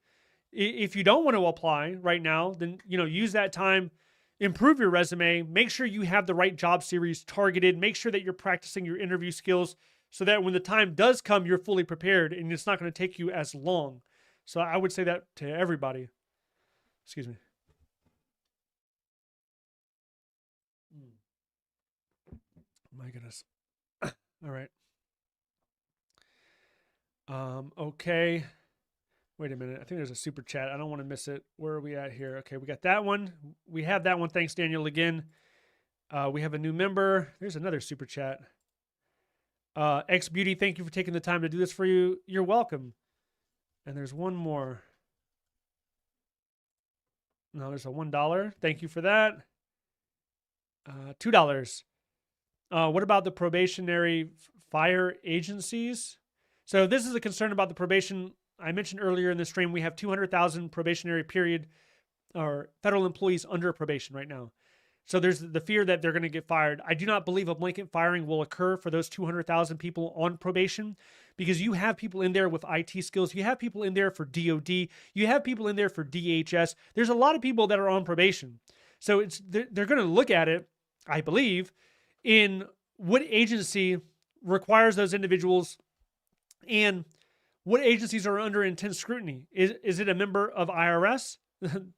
if you don't want to apply right now, then use that time, improve your resume, make sure you have the right job series targeted, make sure that you're practicing your interview skills so that when the time does come, you're fully prepared and it's not going to take you as long. So I would say that to everybody. Excuse me. My goodness. All right. Okay. Wait a minute. I think there's a super chat. I don't want to miss it. Where are we at here? Okay, we got that one. We have that one. Thanks, Daniel, again. We have a new member. There's another super chat. X Beauty, thank you for taking the time to do this for you. You're welcome. And there's one more. No, there's a $1. Thank you for that. $2. What about the probationary fire agencies? So this is a concern about the probation. I mentioned earlier in the stream, we have 200,000 probationary period or federal employees under probation right now. So there's the fear that they're going to get fired. I do not believe a blanket firing will occur for those 200,000 people on probation because you have people in there with IT skills. You have people in there for DOD. You have people in there for DHS. There's a lot of people that are on probation. So they're going to look at it, I believe, in what agency requires those individuals and what agencies are under intense scrutiny. Is it a member of IRS?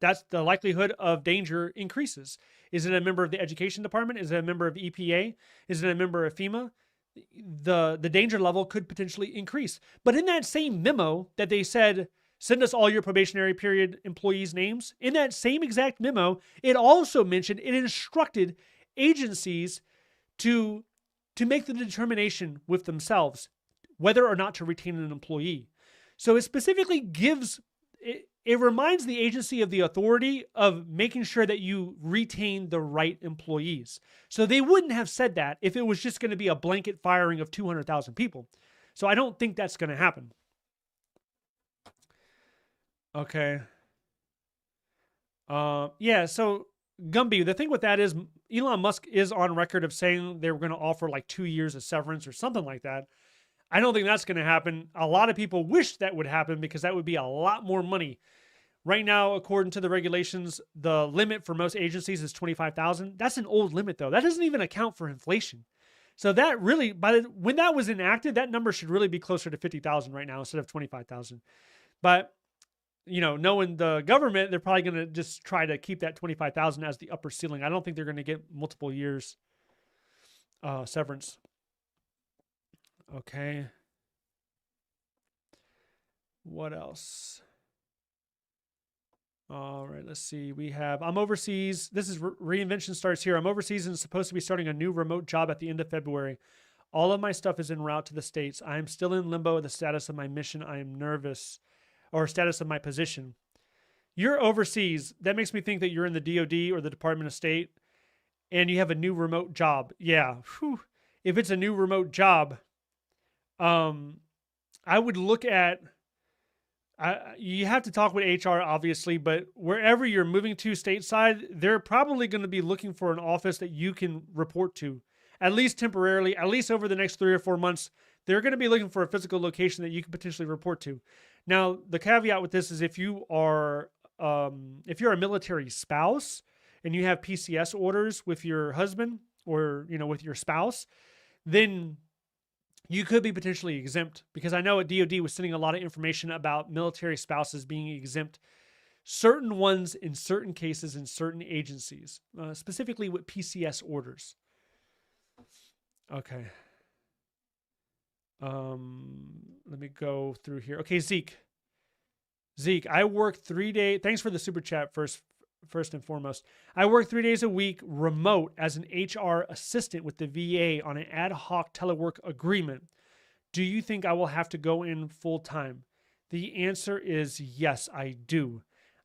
That's the likelihood of danger increases. Is it a member of the education department? Is it a member of EPA? Is it a member of FEMA? The danger level could potentially increase. But in that same memo that they said, send us all your probationary period employees' names, in that same exact memo, it also mentioned, it instructed agencies to make the determination with themselves whether or not to retain an employee. So it specifically gives, it reminds the agency of the authority of making sure that you retain the right employees. So they wouldn't have said that if it was just going to be a blanket firing of 200,000 people. So I don't think that's going to happen. Okay. Yeah, so Gumby, the thing with that is Elon Musk is on record of saying they were going to offer like 2 years of severance or something like that. I don't think that's going to happen. A lot of people wish that would happen because that would be a lot more money. Right now, according to the regulations, the limit for most agencies is $25,000. That's an old limit though. That doesn't even account for inflation. So that really, when that was enacted, that number should really be closer to 50,000 right now instead of 25,000. But knowing the government, they're probably going to just try to keep that 25,000 as the upper ceiling. I don't think they're going to get multiple years severance. Okay. What else? All right, let's see. We have, I'm overseas. This is reinvention starts here. I'm overseas and supposed to be starting a new remote job at the end of February. All of my stuff is en route to the States. I am still in limbo with the status of my mission. I am nervous, or status of my position. You're overseas. That makes me think that you're in the DOD or the Department of State and you have a new remote job. Yeah. Whew. If it's a new remote job, I would look at, you have to talk with HR, obviously, but wherever you're moving to stateside, they're probably going to be looking for an office that you can report to, at least temporarily, at least over the next 3 or 4 months. They're going to be looking for a physical location that you can potentially report to. Now, the caveat with this is if you're a military spouse and you have PCS orders with your husband or, with your spouse, then you could be potentially exempt, because I know at DOD was sending a lot of information about military spouses being exempt, certain ones in certain cases in certain agencies, specifically with PCS orders. Okay. Let me go through here. Okay, Zeke, I work 3 days. Thanks for the super chat first and foremost. I work 3 days a week remote as an HR assistant with the VA on an ad hoc telework agreement. Do you think I will have to go in full time? The answer is yes, I do.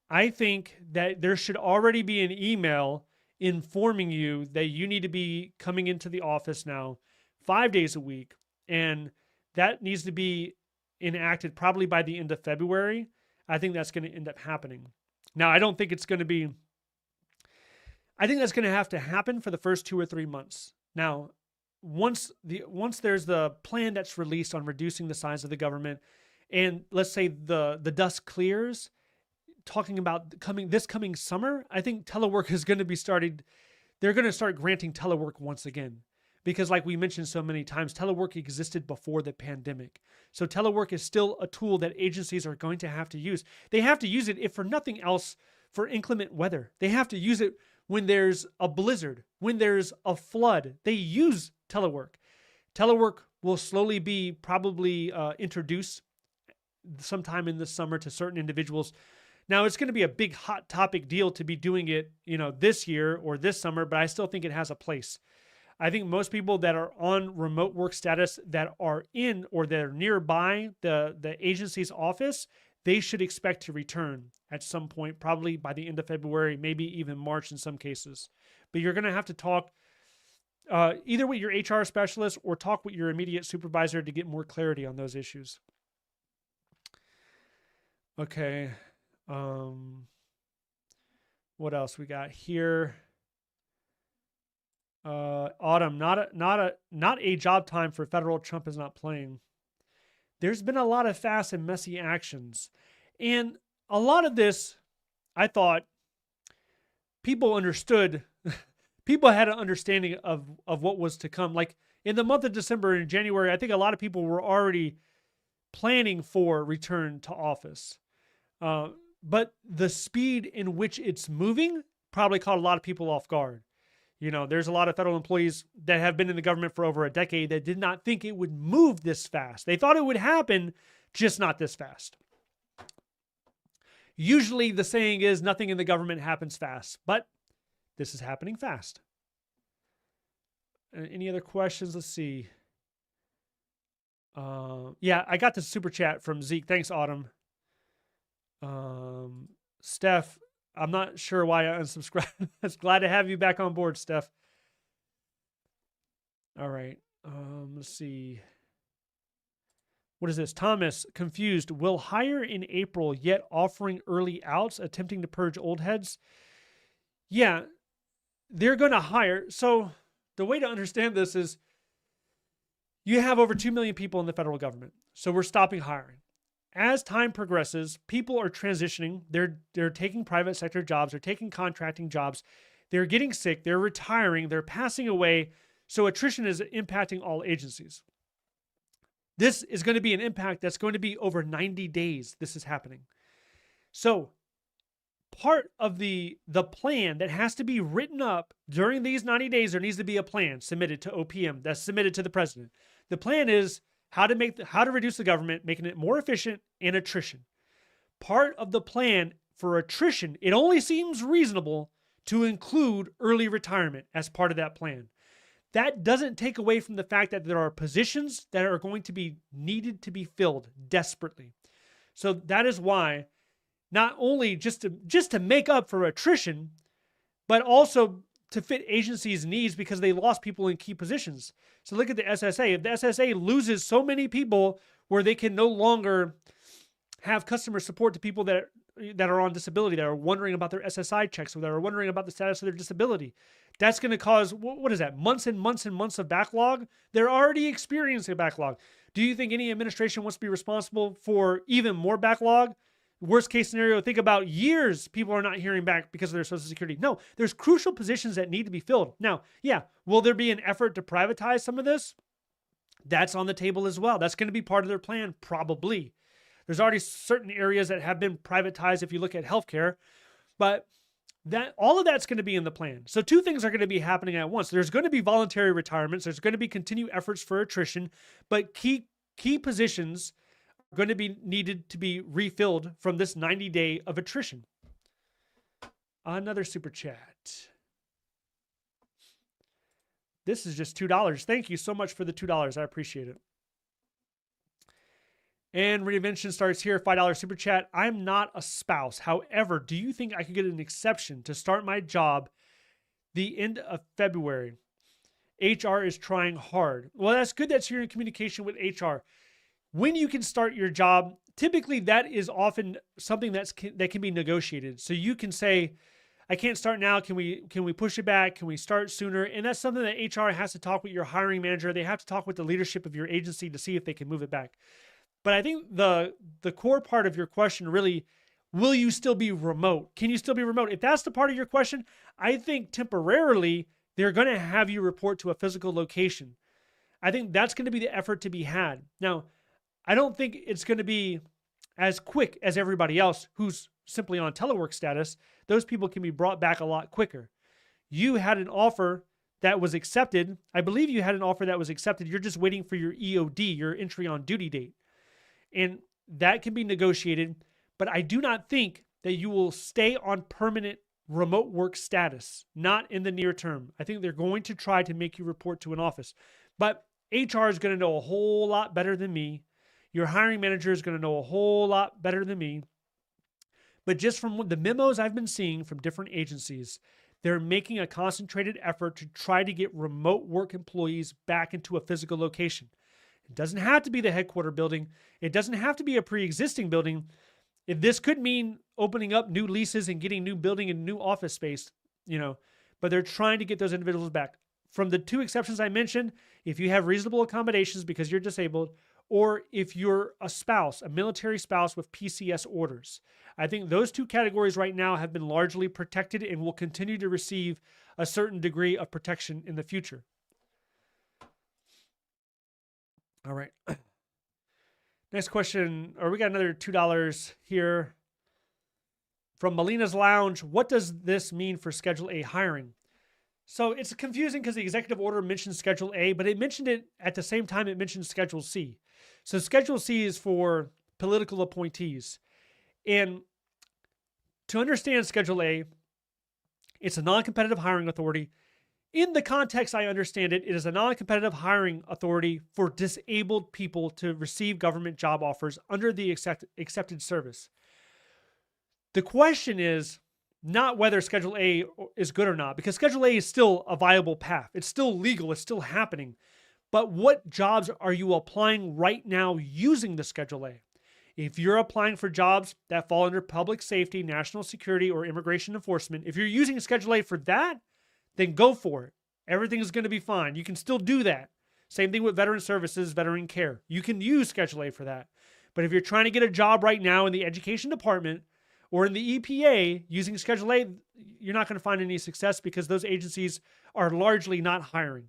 I think that there should already be an email informing you that you need to be coming into the office now 5 days a week. And that needs to be enacted probably by the end of February. I think that's going to end up happening. Now, I don't think it's going to be, I think that's going to have to happen for the first 2 or 3 months. Now, once there's the plan that's released on reducing the size of the government, and let's say the dust clears, talking about this coming summer, I think telework is going to be started. They're going to start granting telework once again. Because like we mentioned so many times, telework existed before the pandemic. So telework is still a tool that agencies are going to have to use. They have to use it, if for nothing else, for inclement weather. They have to use it when there's a blizzard, when there's a flood. They use telework. Telework will slowly be probably introduced sometime in the summer to certain individuals. Now, it's going to be a big hot topic deal to be doing it, this year or this summer, but I still think it has a place. I think most people that are on remote work status that are in or that are nearby the agency's office, they should expect to return at some point, probably by the end of February, maybe even March in some cases. But you're going to have to talk either with your HR specialist or talk with your immediate supervisor to get more clarity on those issues. Okay. What else we got here? Autumn, not a job time for federal. Trump is not playing. There's been a lot of fast and messy actions. And a lot of this, I thought people understood. People had an understanding of what was to come. Like in the month of December and January, I think a lot of people were already planning for return to office. But the speed in which it's moving probably caught a lot of people off guard. There's a lot of federal employees that have been in the government for over a decade that did not think it would move this fast. They thought it would happen, just not this fast. Usually the saying is nothing in the government happens fast, but this is happening fast. Any other questions? Let's see. Yeah, I got the super chat from Zeke. Thanks, Autumn. Steph, I'm not sure why I unsubscribed. I'm glad to have you back on board, Steph. All right. Let's see. What is this? Thomas, confused. Will hire in April, yet offering early outs, attempting to purge old heads? Yeah. they're going to hire. So the way to understand this is you have over 2 million people in the federal government. So we're stopping hiring. As time progresses, people are transitioning. They're taking private sector jobs. They're taking contracting jobs. They're getting sick. They're retiring. They're passing away. So attrition is impacting all agencies. This is going to be an impact that's going to be over 90 days. This is happening. So part of the plan that has to be written up during these 90 days, there needs to be a plan submitted to OPM that's submitted to the president. The plan is how to reduce the government, making it more efficient, and attrition. Part of the plan for attrition, it only seems reasonable to include early retirement as part of that plan. That doesn't take away from the fact that there are positions that are going to be needed to be filled desperately. So that is why, not only just to make up for attrition, but also to fit agencies' needs because they lost people in key positions. So look at the SSA. If the SSA loses so many people where they can no longer have customer support to people that are on disability, that are wondering about their SSI checks, or that are wondering about the status of their disability, that's going to cause, what is that, months and months and months of backlog? They're already experiencing a backlog. Do you think any administration wants to be responsible for even more backlog? Worst case scenario, think about years people are not hearing back because of their Social Security. No, there's crucial positions that need to be filled. Now, yeah, will there be an effort to privatize some of this? That's on the table as well. That's going to be part of their plan, probably. There's already certain areas that have been privatized if you look at healthcare, but all of that's going to be in the plan. So two things are going to be happening at once. There's going to be voluntary retirements. There's going to be continued efforts for attrition, but key positions going to be needed to be refilled from this 90-day of attrition. Another super chat. This is just $2. Thank you so much for the $2. I appreciate it. And reinvention starts here, $5 super chat. I'm not a spouse. However, do you think I could get an exception to start my job the end of February? HR is trying hard. Well, that's good that you're in communication with HR. When you can start your job, typically that is often something that can be negotiated. So you can say, I can't start now. Can we push it back? Can we start sooner? And that's something that HR has to talk with your hiring manager. They have to talk with the leadership of your agency to see if they can move it back. But I think the core part of your question really, will you still be remote? Can you still be remote? If that's the part of your question, I think temporarily they're going to have you report to a physical location. I think that's going to be the effort to be had. Now, I don't think it's going to be as quick as everybody else who's simply on telework status. Those people can be brought back a lot quicker. You had an offer that was accepted. I believe you had an offer that was accepted. You're just waiting for your EOD, your entry on duty date. And that can be negotiated. But I do not think that you will stay on permanent remote work status, not in the near term. I think they're going to try to make you report to an office. But HR is going to know a whole lot better than me. Your hiring manager is going to know a whole lot better than me. But just from the memos I've been seeing from different agencies, they're making a concentrated effort to try to get remote work employees back into a physical location. It doesn't have to be the headquarter building. It doesn't have to be a pre-existing building. If this could mean opening up new leases and getting new building and new office space, but they're trying to get those individuals back. From the two exceptions I mentioned, if you have reasonable accommodations because you're disabled, or if you're a spouse, a military spouse with PCS orders. I think those two categories right now have been largely protected and will continue to receive a certain degree of protection in the future. All right. Next question, or we got another $2 here. From Melina's Lounge, what does this mean for Schedule A hiring? So it's confusing because the executive order mentions Schedule A, but it mentioned it at the same time it mentioned Schedule C. So Schedule C is for political appointees. And to understand Schedule A, it's a non-competitive hiring authority. In the context I understand it, it is a non-competitive hiring authority for disabled people to receive government job offers under the accepted service. The question is not whether Schedule A is good or not, because Schedule A is still a viable path. It's still legal. It's still happening. But what jobs are you applying right now using the Schedule A? If you're applying for jobs that fall under public safety, national security, or immigration enforcement, if you're using Schedule A for that, then go for it. Everything's going to be fine. You can still do that. Same thing with veteran services, veteran care. You can use Schedule A for that. But if you're trying to get a job right now in the education department or in the EPA using Schedule A, you're not going to find any success because those agencies are largely not hiring.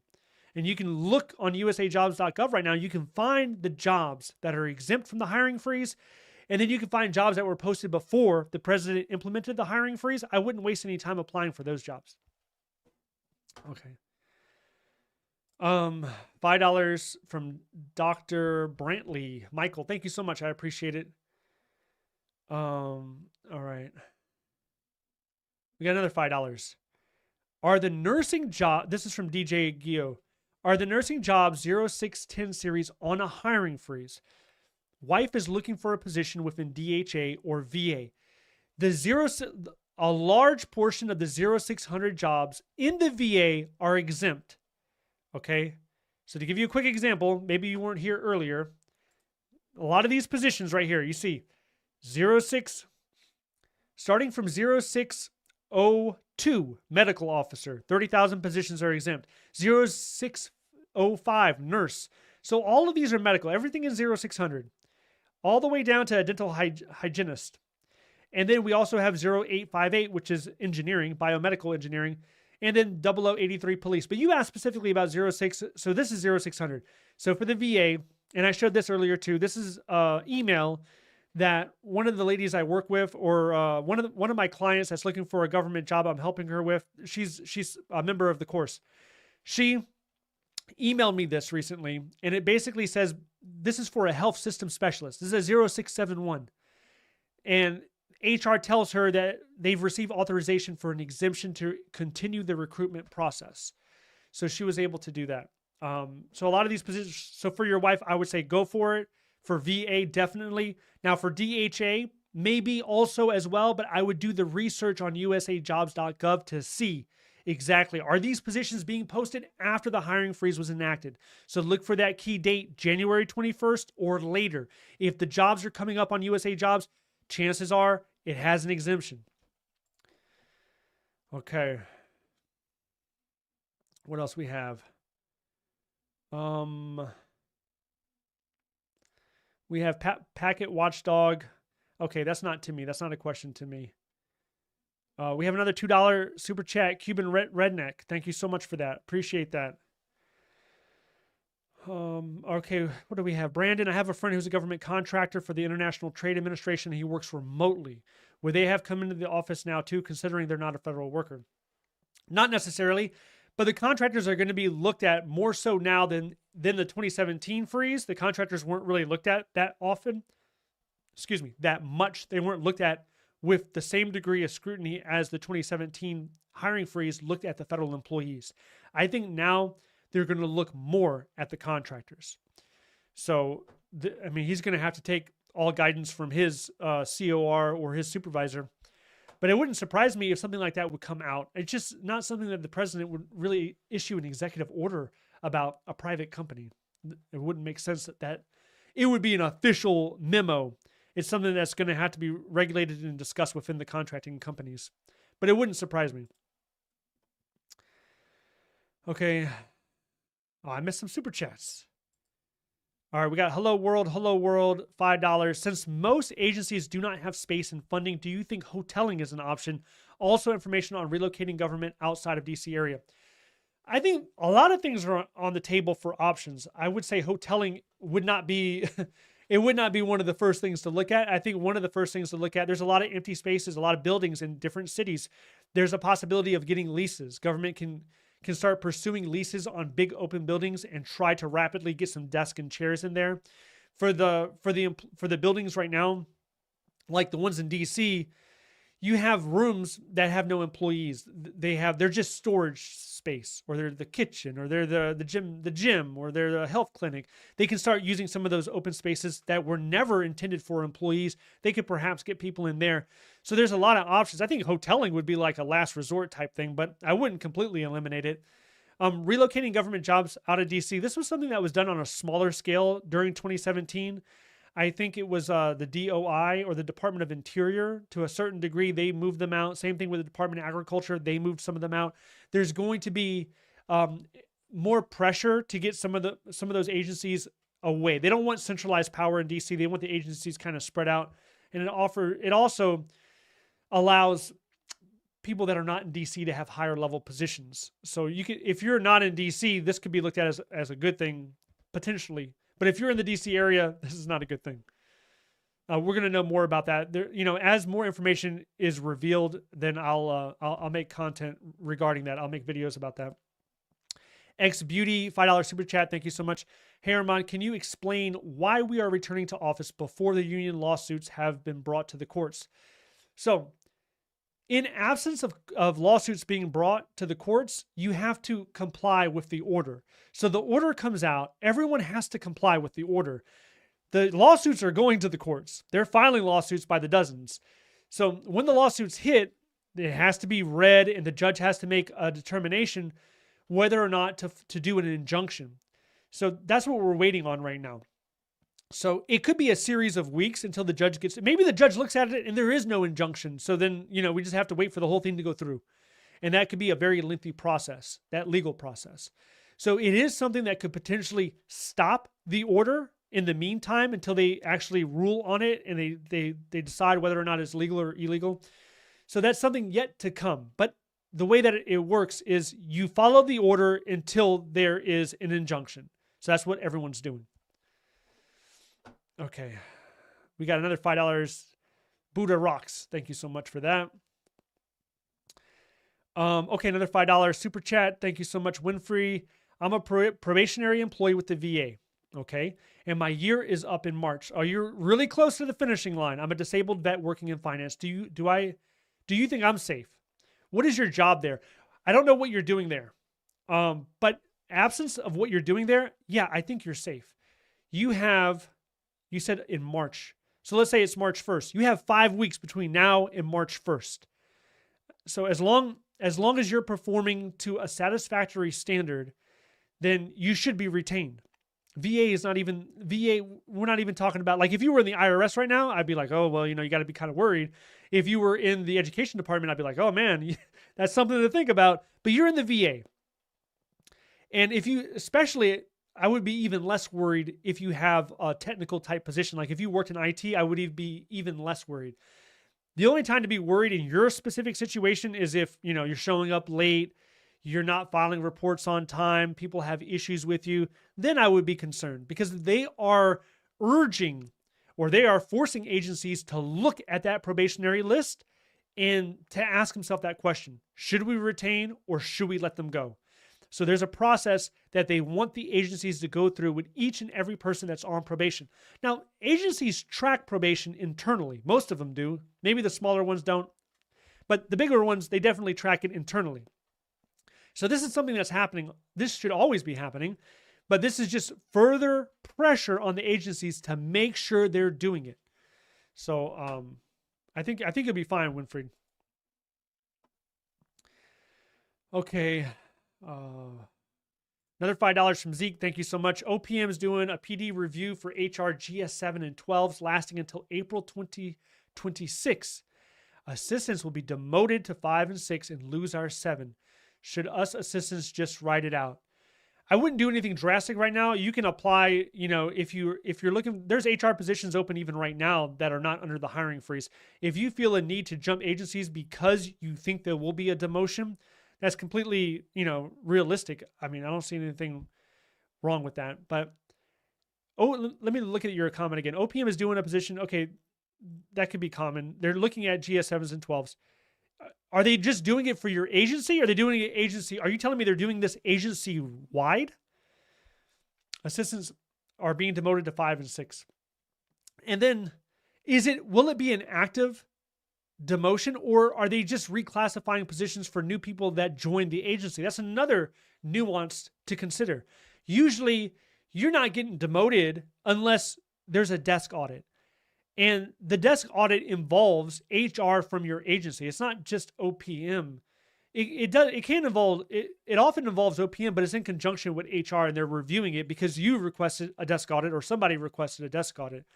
And you can look on usajobs.gov right now. You can find the jobs that are exempt from the hiring freeze. And then you can find jobs that were posted before the president implemented the hiring freeze. I wouldn't waste any time applying for those jobs. Okay. $5 from Dr. Brantley. Michael, thank you so much. I appreciate it. All right. We got another $5. Are the nursing job, this is from DJ Gio. Are the nursing jobs 0610 series on a hiring freeze? Wife is looking for a position within DHA or VA. A large portion of the 0600 jobs in the VA are exempt. Okay. So to give you a quick example, maybe you weren't here earlier. A lot of these positions right here, you see 06, starting from 0602, medical officer, 30,000 positions are exempt. 0605, nurse. So all of these are medical. Everything is 0600. All the way down to a dental hygienist. And then we also have 0858, which is engineering, biomedical engineering. And then 0083 police. But you asked specifically about 06. So this is 0600. So for the VA, and I showed this earlier too, this is an email that one of the ladies I work with, or one of my clients that's looking for a government job I'm helping her with, she's a member of the course. She emailed me this recently, and it basically says, this is for a health system specialist. This is a 0671. And HR tells her that they've received authorization for an exemption to continue the recruitment process. So she was able to do that. So a lot of these positions, so for your wife, I would say go for it. For VA, definitely. Now for DHA, maybe also as well, but I would do the research on usajobs.gov to see exactly, are these positions being posted after the hiring freeze was enacted? So look for that key date, January 21st or later. If the jobs are coming up on USA Jobs, chances are it has an exemption. Okay. What else we have? We have Packet Watchdog. Okay, that's not to me. That's not a question to me. We have another $2 super chat, Cuban Redneck. Thank you so much for that. Appreciate that. Okay, what do we have? Brandon, I have a friend who's a government contractor for the International Trade Administration. He works remotely. Would they have come into the office now too, considering they're not a federal worker? Not necessarily, but the contractors are going to be looked at more so now than the 2017 freeze. The contractors weren't really looked at that often. Excuse me, that much. They weren't looked at with the same degree of scrutiny as the 2017 hiring freeze looked at the federal employees. I think now they're going to look more at the contractors. So, I mean, he's going to have to take all guidance from his COR or his supervisor. But it wouldn't surprise me if something like that would come out. It's just not something that the president would really issue an executive order about a private company. It wouldn't make sense that it would be an official memo. It's something that's going to have to be regulated and discussed within the contracting companies. But it wouldn't surprise me. Okay. Oh, I missed some super chats. All right, we got Hello World, $5. Since most agencies do not have space and funding, do you think hoteling is an option? Also, information on relocating government outside of DC area. I think a lot of things are on the table for options. I would say hoteling would not be, it would not be one of the first things to look at. I think one of the first things to look at, there's a lot of empty spaces, a lot of buildings in different cities. There's a possibility of getting leases. Government can start pursuing leases on big open buildings and try to rapidly get some desks and chairs in there. For the buildings right now, like the ones in DC, you have rooms that have no employees. They're just storage space, or they're the kitchen, or they're the gym, or they're the health clinic. They can start using some of those open spaces that were never intended for employees. They could perhaps get people in there. So there's a lot of options. I think hoteling would be like a last resort type thing, but I wouldn't completely eliminate it. Relocating government jobs out of DC. This was something that was done on a smaller scale during 2017. I think it was the DOI or the Department of Interior to a certain degree. They moved them out. Same thing with the Department of Agriculture. They moved some of them out. There's going to be more pressure to get some of those agencies away. They don't want centralized power in DC. They want the agencies kind of spread out. And it also allows people that are not in DC to have higher level positions. So if you're not in DC, this could be looked at as a good thing potentially. But if you're in the DC area, this is not a good thing. We're going to know more about that. There, as more information is revealed, then I'll make content regarding that. I'll make videos about that. X Beauty, $5 super chat. Thank you so much. Hey, Armand, can you explain why we are returning to office before the union lawsuits have been brought to the courts? So, in absence of lawsuits being brought to the courts, you have to comply with the order. So the order comes out. Everyone has to comply with the order. The lawsuits are going to the courts. They're filing lawsuits by the dozens. So when the lawsuits hit, it has to be read and the judge has to make a determination whether or not to do an injunction. So that's what we're waiting on right now. So it could be a series of weeks until the judge gets it. Maybe the judge looks at it and there is no injunction. So then, we just have to wait for the whole thing to go through. And that could be a very lengthy process, that legal process. So it is something that could potentially stop the order in the meantime until they actually rule on it and they decide whether or not it's legal or illegal. So that's something yet to come. But the way that it works is you follow the order until there is an injunction. So that's what everyone's doing. Okay, we got another $5. Buddha rocks. Thank you so much for that. Okay, another $5 super chat. Thank you so much, Winfrey. I'm a probationary employee with the VA. Okay, and my year is up in March. Oh, you're really close to the finishing line. I'm a disabled vet working in finance. Do you think I'm safe? What is your job there? I don't know what you're doing there. But absence of what you're doing there, yeah, I think you're safe. You said in March. So let's say it's March 1st. You have 5 weeks between now and March 1st. So as long as you're performing to a satisfactory standard, then you should be retained. VA, we're not even talking about, like if you were in the IRS right now, I'd be like, oh, well, you got to be kind of worried. If you were in the education department, I'd be like, oh man, that's something to think about. But you're in the VA. And I would be even less worried if you have a technical type position. Like if you worked in IT, I would be even less worried. The only time to be worried in your specific situation is if, you're showing up late, you're not filing reports on time, people have issues with you, then I would be concerned because they are urging or they are forcing agencies to look at that probationary list and to ask themselves that question. Should we retain or should we let them go? So there's a process that they want the agencies to go through with each and every person that's on probation. Now, agencies track probation internally. Most of them do. Maybe the smaller ones don't. But the bigger ones, they definitely track it internally. So this is something that's happening. This should always be happening. But this is just further pressure on the agencies to make sure they're doing it. So I think you'll be fine, Winfried. Okay. Another $5 from Zeke. Thank you so much. OPM is doing a PD review for HR GS7 and 12s lasting until April 2026. Assistants will be demoted to 5 and 6 and lose our 7. Should us assistants just write it out? I wouldn't do anything drastic right now. You can apply, if you're looking, there's HR positions open even right now that are not under the hiring freeze. If you feel a need to jump agencies because you think there will be a demotion, that's completely, realistic. I mean, I don't see anything wrong with that. But, let me look at your comment again. OPM is doing a position. Okay, that could be common. They're looking at GS7s and 12s. Are they just doing it for your agency? Are they doing it agency? Are you telling me they're doing this agency-wide? Assistants are being demoted to 5 and 6. And then, will it be an active demotion, or are they just reclassifying positions for new people that joined the agency? That's another nuance to consider. Usually, you're not getting demoted unless there's a desk audit. And the desk audit involves HR from your agency. It's not just OPM. It often involves OPM, but it's in conjunction with HR and they're reviewing it because you requested a desk audit or somebody requested a desk audit.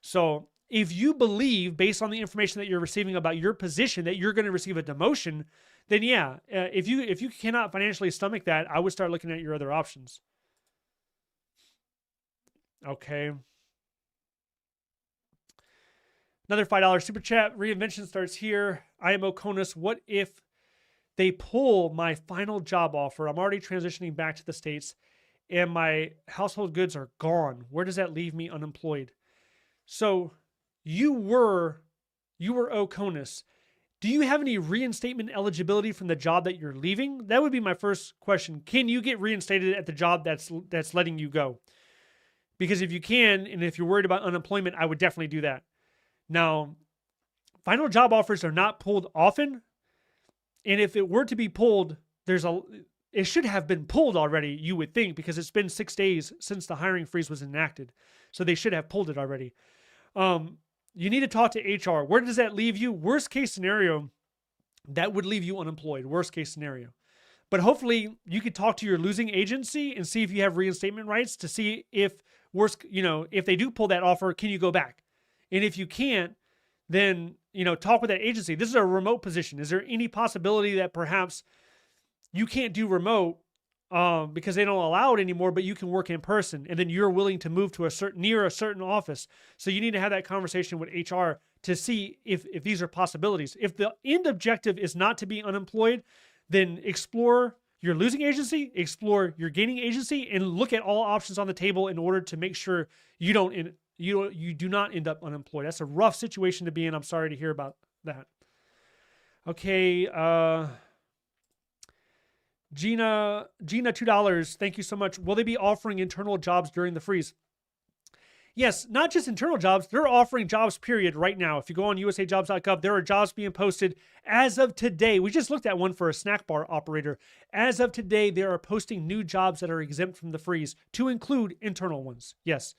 So if you believe, based on the information that you're receiving about your position, that you're going to receive a demotion, then yeah, if you cannot financially stomach that, I would start looking at your other options. Okay. Another $5 super chat. Reinvention starts here. I am Oconus. What if they pull my final job offer? I'm already transitioning back to the States and my household goods are gone. Where does that leave me unemployed? So you were Oconus. Do you have any reinstatement eligibility from the job that you're leaving? That would be my first question. Can you get reinstated at the job that's letting you go? Because if you can, and if you're worried about unemployment, I would definitely do that. Now, final job offers are not pulled often. And if it were to be pulled, it should have been pulled already, you would think, because it's been 6 days since the hiring freeze was enacted. So they should have pulled it already. You need to talk to HR. Where does that leave you? Worst case scenario, that would leave you unemployed. Worst case scenario. But hopefully you could talk to your losing agency and see if you have reinstatement rights to see if if they do pull that offer, can you go back? And if you can't, then, talk with that agency. This is a remote position. Is there any possibility that perhaps you can't do remote because they don't allow it anymore, but you can work in person, and then you're willing to move to near a certain office? So you need to have that conversation with HR to see if these are possibilities. If the end objective is not to be unemployed, then explore your losing agency, explore your gaining agency, and look at all options on the table in order to make sure you do not end up unemployed. That's a rough situation to be in. I'm sorry to hear about that. Okay. Gina, $2. Thank you so much. Will they be offering internal jobs during the freeze? Yes, not just internal jobs. They're offering jobs, period, right now. If you go on usajobs.gov, there are jobs being posted as of today. We just looked at one for a snack bar operator. As of today, they are posting new jobs that are exempt from the freeze to include internal ones. Yes.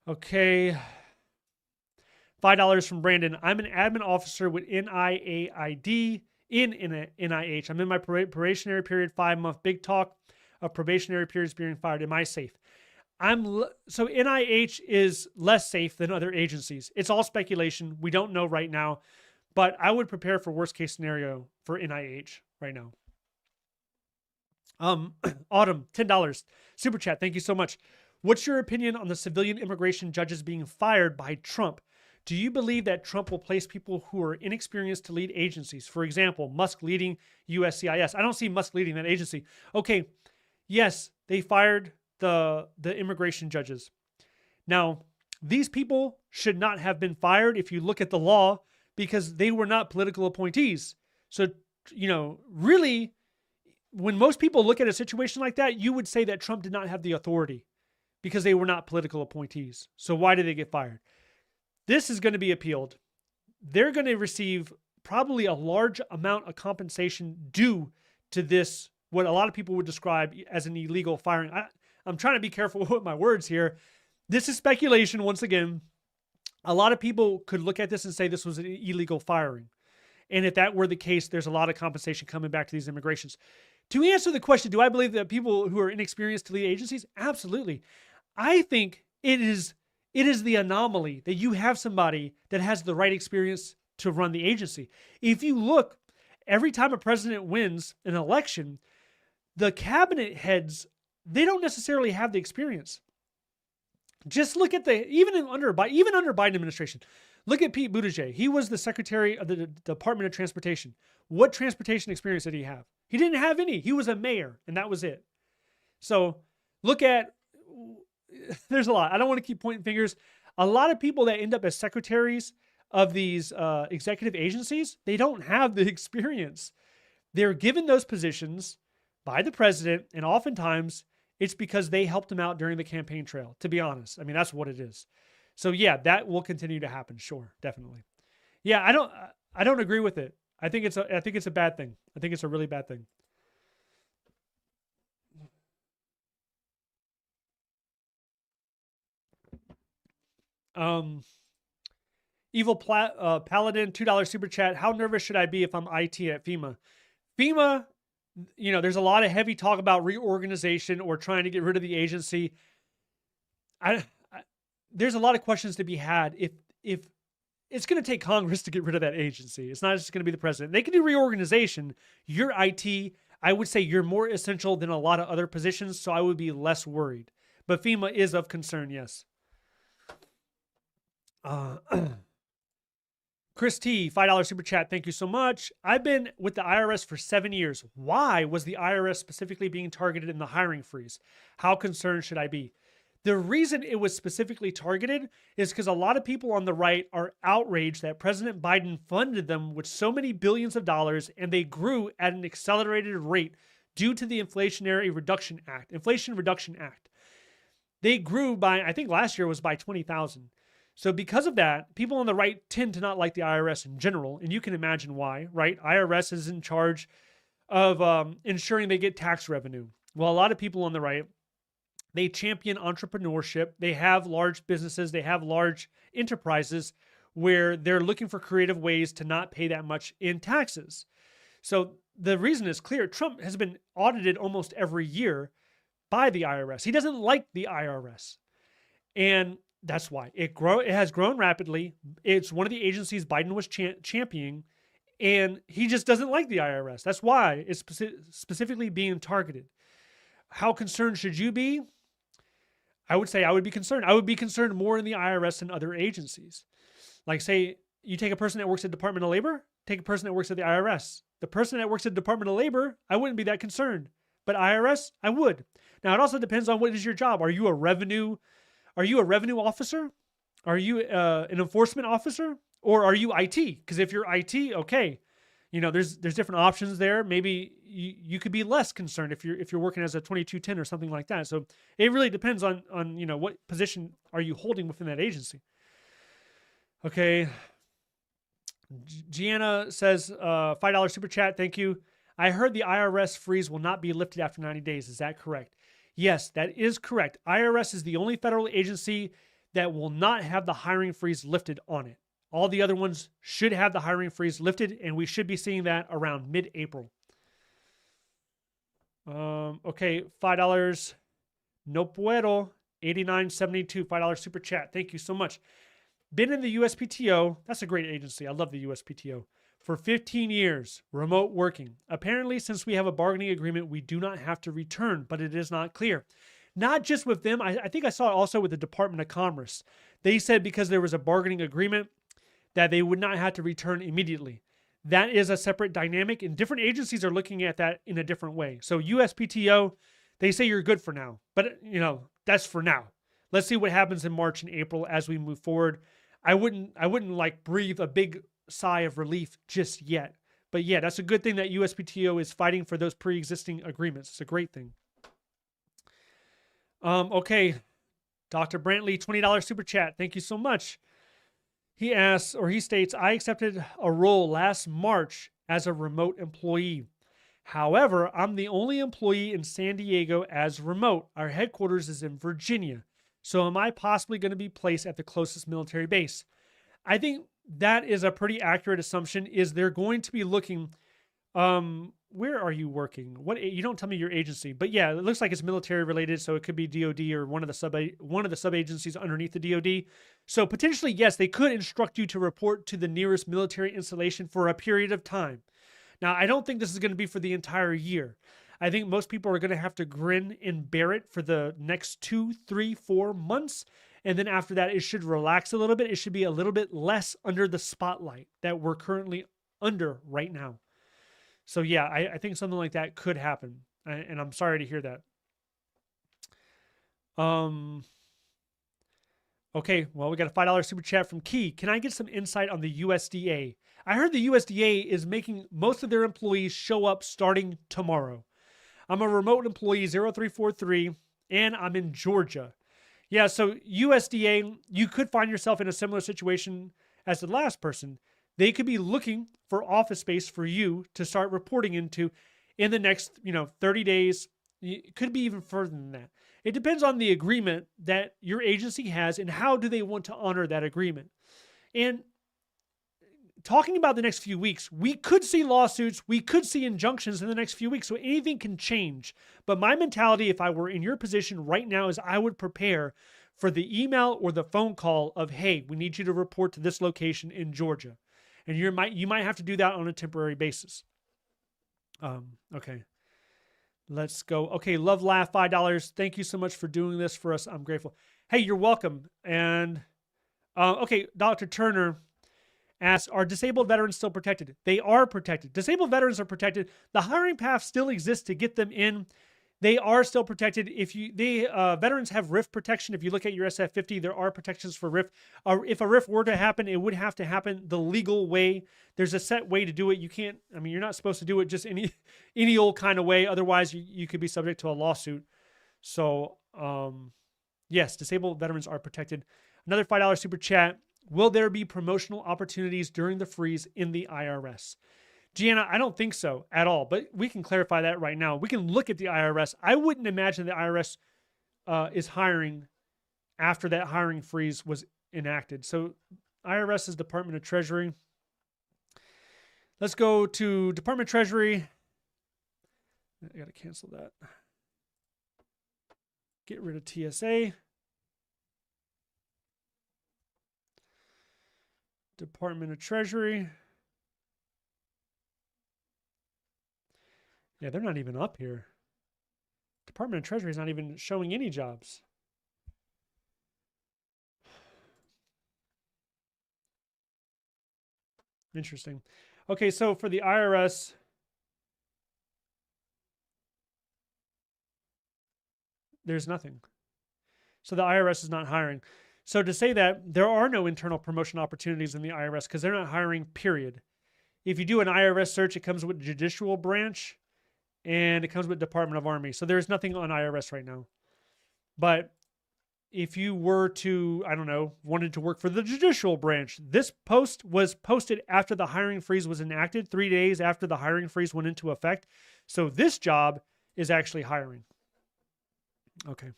Okay. $5 from Brandon. I'm an admin officer with NIAID in NIH. I'm in my probationary period, 5-month big talk of probationary periods being fired. Am I safe? So NIH is less safe than other agencies. It's all speculation. We don't know right now, but I would prepare for worst case scenario for NIH right now. Autumn, $10 super chat. Thank you so much. What's your opinion on the civilian immigration judges being fired by Trump? Do you believe that Trump will place people who are inexperienced to lead agencies? For example, Musk leading USCIS. I don't see Musk leading that agency. Okay, yes, they fired the immigration judges. Now, these people should not have been fired if you look at the law, because they were not political appointees. So, really, when most people look at a situation like that, you would say that Trump did not have the authority because they were not political appointees. So why did they get fired? This is going to be appealed. They're going to receive probably a large amount of compensation due to this, what a lot of people would describe as an illegal firing. I'm trying to be careful with my words here. This is speculation once again. A lot of people could look at this and say this was an illegal firing. And if that were the case, there's a lot of compensation coming back to these immigrations. To answer the question, do I believe that people who are inexperienced to lead agencies? Absolutely. I think it is the anomaly that you have somebody that has the right experience to run the agency. If you look, every time a president wins an election, the cabinet heads, they don't necessarily have the experience. Just look at even under Biden administration, look at Pete Buttigieg. He was the Secretary of the Department of Transportation. What transportation experience did he have? He didn't have any. He was a mayor, and that was it. So there's a lot. I don't want to keep pointing fingers. A lot of people that end up as secretaries of these executive agencies, they don't have the experience. They're given those positions by the president, and oftentimes it's because they helped him out during the campaign trail, to be honest. I mean, that's what it is. So yeah, that will continue to happen. Sure, definitely. Yeah, I don't agree with it. I think it's a bad thing. I think it's a really bad thing. Evil Paladin, $2 super chat. How nervous should I be if I'm IT at FEMA? FEMA, there's a lot of heavy talk about reorganization or trying to get rid of the agency. there's a lot of questions to be had if it's going to take Congress to get rid of that agency. It's not just going to be the president. They can do reorganization. Your IT, I would say you're more essential than a lot of other positions, so I would be less worried. But FEMA is of concern, yes. Chris T, $5 super chat. Thank you so much. I've been with the IRS for 7 years. Why was the IRS specifically being targeted in the hiring freeze? How concerned should I be? The reason it was specifically targeted is because a lot of people on the right are outraged that President Biden funded them with so many billions of dollars and they grew at an accelerated rate due to the Inflation Reduction Act. They grew by, I think last year was by 20,000. So because of that, people on the right tend to not like the IRS in general, and you can imagine why, right? IRS is in charge of ensuring they get tax revenue. Well, a lot of people on the right, they champion entrepreneurship. They have large businesses. They have large enterprises where they're looking for creative ways to not pay that much in taxes. So the reason is clear. Trump has been audited almost every year by the IRS. He doesn't like the IRS. And that's why it has grown rapidly. It's one of the agencies Biden was championing, and he just doesn't like the IRS. That's why it's specifically being targeted. How concerned should you be? I would say I would be concerned. I would be concerned more in the IRS than other agencies. Like, say, you take a person that works at the Department of Labor, take a person that works at the IRS. The person that works at the Department of Labor, I wouldn't be that concerned. But IRS, I would. Now, it also depends on what is your job. Are you a revenue officer? Are you an enforcement officer? Or are you IT? Because if you're IT, okay, there's different options there. Maybe you could be less concerned if you're working as a 2210 or something like that. So it really depends on what position are you holding within that agency. Okay. Gianna says $5 super chat. Thank you. I heard the IRS freeze will not be lifted after 90 days. Is that correct? Yes, that is correct. IRS is the only federal agency that will not have the hiring freeze lifted on it. All the other ones should have the hiring freeze lifted, and we should be seeing that around mid-April. Okay, $5. No puedo. 89.72, $5 super chat. Thank you so much. Been in the USPTO. That's a great agency. I love the USPTO. For 15 years, remote working. Apparently, since we have a bargaining agreement, we do not have to return, but it is not clear. Not just with them. I think I saw it also with the Department of Commerce. They said because there was a bargaining agreement that they would not have to return immediately. That is a separate dynamic, and different agencies are looking at that in a different way. So USPTO, they say you're good for now, but that's for now. Let's see what happens in March and April as we move forward. I wouldn't like breathe a big sigh of relief just yet. But yeah, that's a good thing that USPTO is fighting for those pre-existing agreements. It's a great thing. Okay. Dr. Brantley, $20 super chat. Thank you so much. He states, I accepted a role last March as a remote employee. However, I'm the only employee in San Diego as remote. Our headquarters is in Virginia. So am I possibly going to be placed at the closest military base? I think that is a pretty accurate assumption. Is they're going to be looking, where are you working? You don't tell me your agency, but yeah, it looks like it's military related. So it could be DOD or one of the sub agencies underneath the DOD. So potentially, yes, they could instruct you to report to the nearest military installation for a period of time. Now, I don't think this is going to be for the entire year. I think most people are going to have to grin and bear it for the next 2, 3, 4 months. And then after that, it should relax a little bit. It should be a little bit less under the spotlight that we're currently under right now. So yeah, I think something like that could happen. And I'm sorry to hear that. Okay, well, we got a $5 super chat from Key. Can I get some insight on the USDA? I heard the USDA is making most of their employees show up starting tomorrow. I'm a remote employee 0343, and I'm in Georgia. Yeah, so USDA, you could find yourself in a similar situation as the last person. They could be looking for office space for you to start reporting into in the next, 30 days. It could be even further than that. It depends on the agreement that your agency has and how do they want to honor that agreement. And talking about the next few weeks, we could see lawsuits, we could see injunctions in the next few weeks, so anything can change. But my mentality, if I were in your position right now, is I would prepare for the email or the phone call of, hey, we need you to report to this location in Georgia. And you might have to do that on a temporary basis. Okay. Let's go. Okay, Love Laugh, $5. Thank you so much for doing this for us. I'm grateful. Hey, you're welcome. And okay, Dr. Turner asks, are disabled veterans still protected? They are protected. Disabled veterans are protected. The hiring path still exists to get them in. They are still protected. Veterans have RIF protection. If you look at your SF50, there are protections for RIF. If a RIF were to happen, it would have to happen the legal way. There's a set way to do it. You can't, I mean, you're not supposed to do it just any old kind of way. Otherwise, you could be subject to a lawsuit. So, yes, disabled veterans are protected. Another $5 super chat. Will there be promotional opportunities during the freeze in the IRS? Gianna, I don't think so at all, but we can clarify that right now. We can look at the IRS. I wouldn't imagine the IRS is hiring after that hiring freeze was enacted. So IRS is Department of Treasury. Let's go to Department of Treasury. I got to cancel that. Get rid of TSA. Department of Treasury. Yeah, they're not even up here. Department of Treasury is not even showing any jobs. Interesting. Okay, so for the IRS, there's nothing. So the IRS is not hiring. So to say that, there are no internal promotion opportunities in the IRS because they're not hiring, period. If you do an IRS search, it comes with judicial branch. And it comes with Department of Army. So there's nothing on IRS right now. But if you were to, I don't know, wanted to work for the judicial branch, this post was posted after the hiring freeze was enacted, 3 days after the hiring freeze went into effect. So this job is actually hiring. Okay.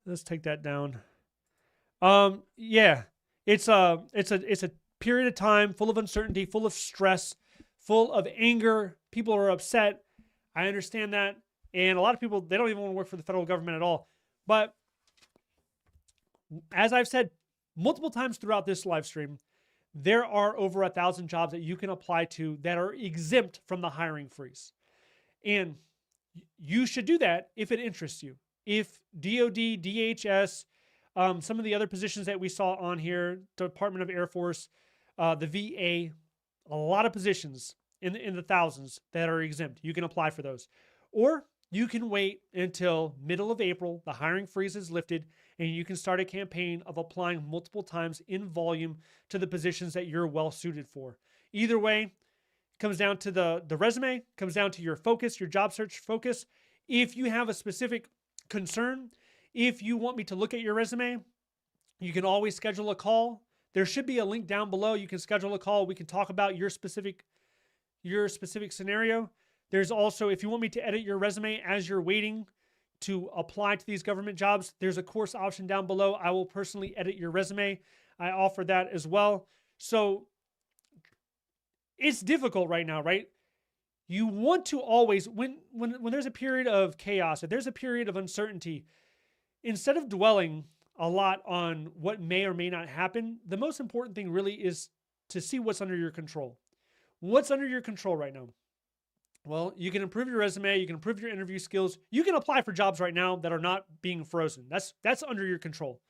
Let's take that down. Yeah, it's a period of time full of uncertainty, full of stress, full of anger. People are upset. I understand that. And a lot of people, they don't even want to work for the federal government at all. But as I've said multiple times throughout this live stream, there are over 1,000 jobs that you can apply to that are exempt from the hiring freeze. And you should do that if it interests you. If DOD, DHS, some of the other positions that we saw on here, Department of Air Force, the VA, a lot of positions in the thousands that are exempt. You can apply for those. Or you can wait until middle of April, the hiring freeze is lifted, and you can start a campaign of applying multiple times in volume to the positions that you're well suited for. Either way, comes down to the resume, comes down to your focus, your job search focus. If you have a specific concern, if you want me to look at your resume, you can always schedule a call. There should be a link down below. You can schedule a call. We can talk about your specific scenario. There's also, if you want me to edit your resume as you're waiting to apply to these government jobs, there's a course option down below. I will personally edit your resume. I offer that as well. So it's difficult right now, right? You want to always, when there's a period of chaos, if there's a period of uncertainty, instead of dwelling a lot on what may or may not happen, the most important thing really is to see what's under your control. What's under your control right now? Well, you can improve your resume. You can improve your interview skills. You can apply for jobs right now that are not being frozen. That's under your control.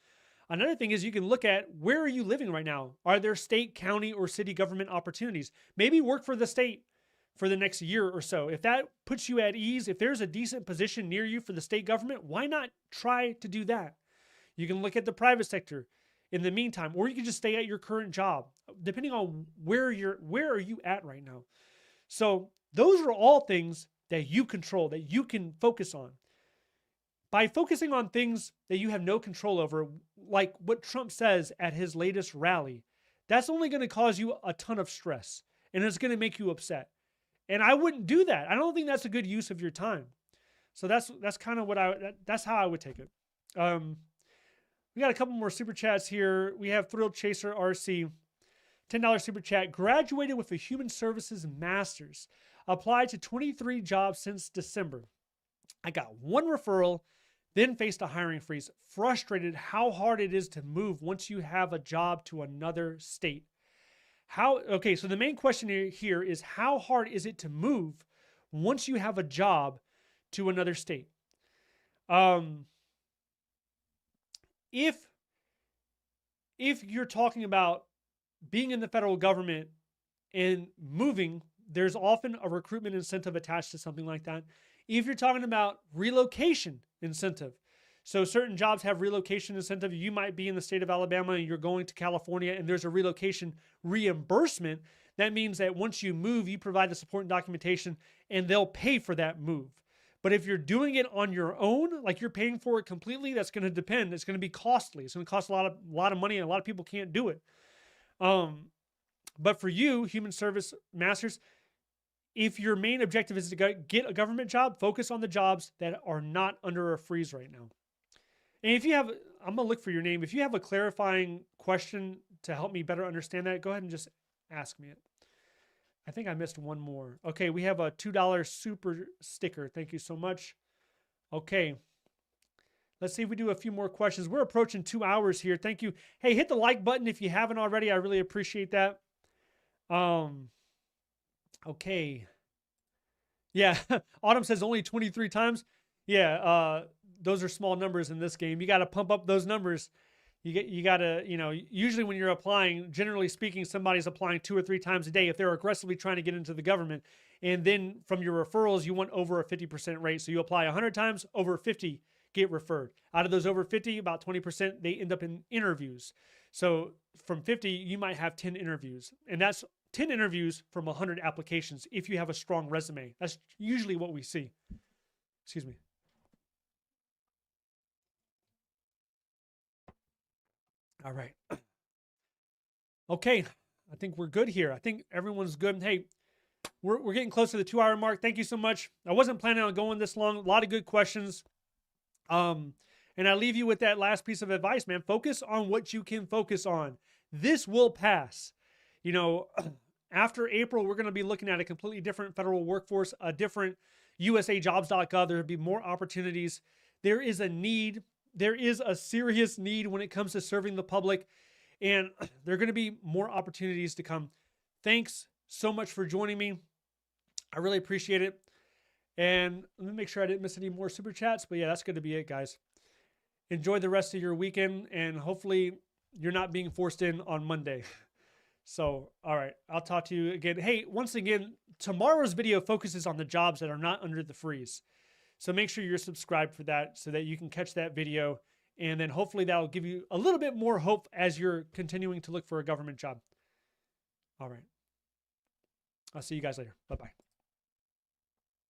Another thing is you can look at, where are you living right now? Are there state, county, or city government opportunities? Maybe work for the state for the next year or so. If that puts you at ease, if there's a decent position near you for the state government, why not try to do that? You can look at the private sector in the meantime, or you can just stay at your current job, depending on where are you at right now. So those are all things that you control, that you can focus on. By focusing on things that you have no control over, like what Trump says at his latest rally, that's only going to cause you a ton of stress, and it's going to make you upset. And I wouldn't do that. I don't think that's a good use of your time. So that's kind of that's how I would take it. We got a couple more super chats here. We have Thrill Chaser RC, $10 super chat. Graduated with a human services master's. Applied to 23 jobs since December. I got one referral then faced a hiring freeze, frustrated how hard it is to move once you have a job to another state. Okay, so the main question here is how hard is it to move once you have a job to another state? If you're talking about being in the federal government and moving, there's often a recruitment incentive attached to something like that. If you're talking about relocation incentive, so certain jobs have relocation incentive. You might be in the state of Alabama and you're going to California and there's a relocation reimbursement. That means that once you move, you provide the support and documentation and they'll pay for that move. But if you're doing it on your own, like you're paying for it completely, that's going to depend. It's going to be costly. It's going to cost a lot of money and a lot of people can't do it. But for you, Human Service Masters, if your main objective is to get a government job, focus on the jobs that are not under a freeze right now. And if you have, I'm going to look for your name. If you have a clarifying question to help me better understand that, go ahead and just ask me it. I think I missed one more. Okay, we have a $2 super sticker. Thank you so much. Okay. Let's see if we do a few more questions. We're approaching 2 hours here. Thank you. Hey, hit the like button if you haven't already. I really appreciate that. Okay. Yeah, Autumn says only 23 times. Yeah, those are small numbers in this game. You got to pump up those numbers. You got to, usually when you're applying, generally speaking, somebody's applying 2 or 3 times a day if they're aggressively trying to get into the government. And then from your referrals, you want over a 50% rate. So you apply 100 times, over 50 get referred. Out of those over 50, about 20%, they end up in interviews. So from 50, you might have 10 interviews. And that's 10 interviews from 100 applications if you have a strong resume. That's usually what we see. Excuse me. All right. Okay. I think we're good here. I think everyone's good. Hey, we're getting close to the 2 hour mark. Thank you so much. I wasn't planning on going this long. A lot of good questions. And I leave you with that last piece of advice, man. Focus on what you can focus on. This will pass. After April, we're going to be looking at a completely different federal workforce, a different USAjobs.gov. There will be more opportunities. There is a need. There is a serious need when it comes to serving the public, and there are going to be more opportunities to come. Thanks so much for joining me. I really appreciate it. And let me make sure I didn't miss any more super chats, but yeah, that's going to be it, guys. Enjoy the rest of your weekend, and hopefully you're not being forced in on Monday. So, all right, I'll talk to you again. Hey, once again, tomorrow's video focuses on the jobs that are not under the freeze. So make sure you're subscribed for that so that you can catch that video. And then hopefully that'll give you a little bit more hope as you're continuing to look for a government job. All right. I'll see you guys later. Bye-bye.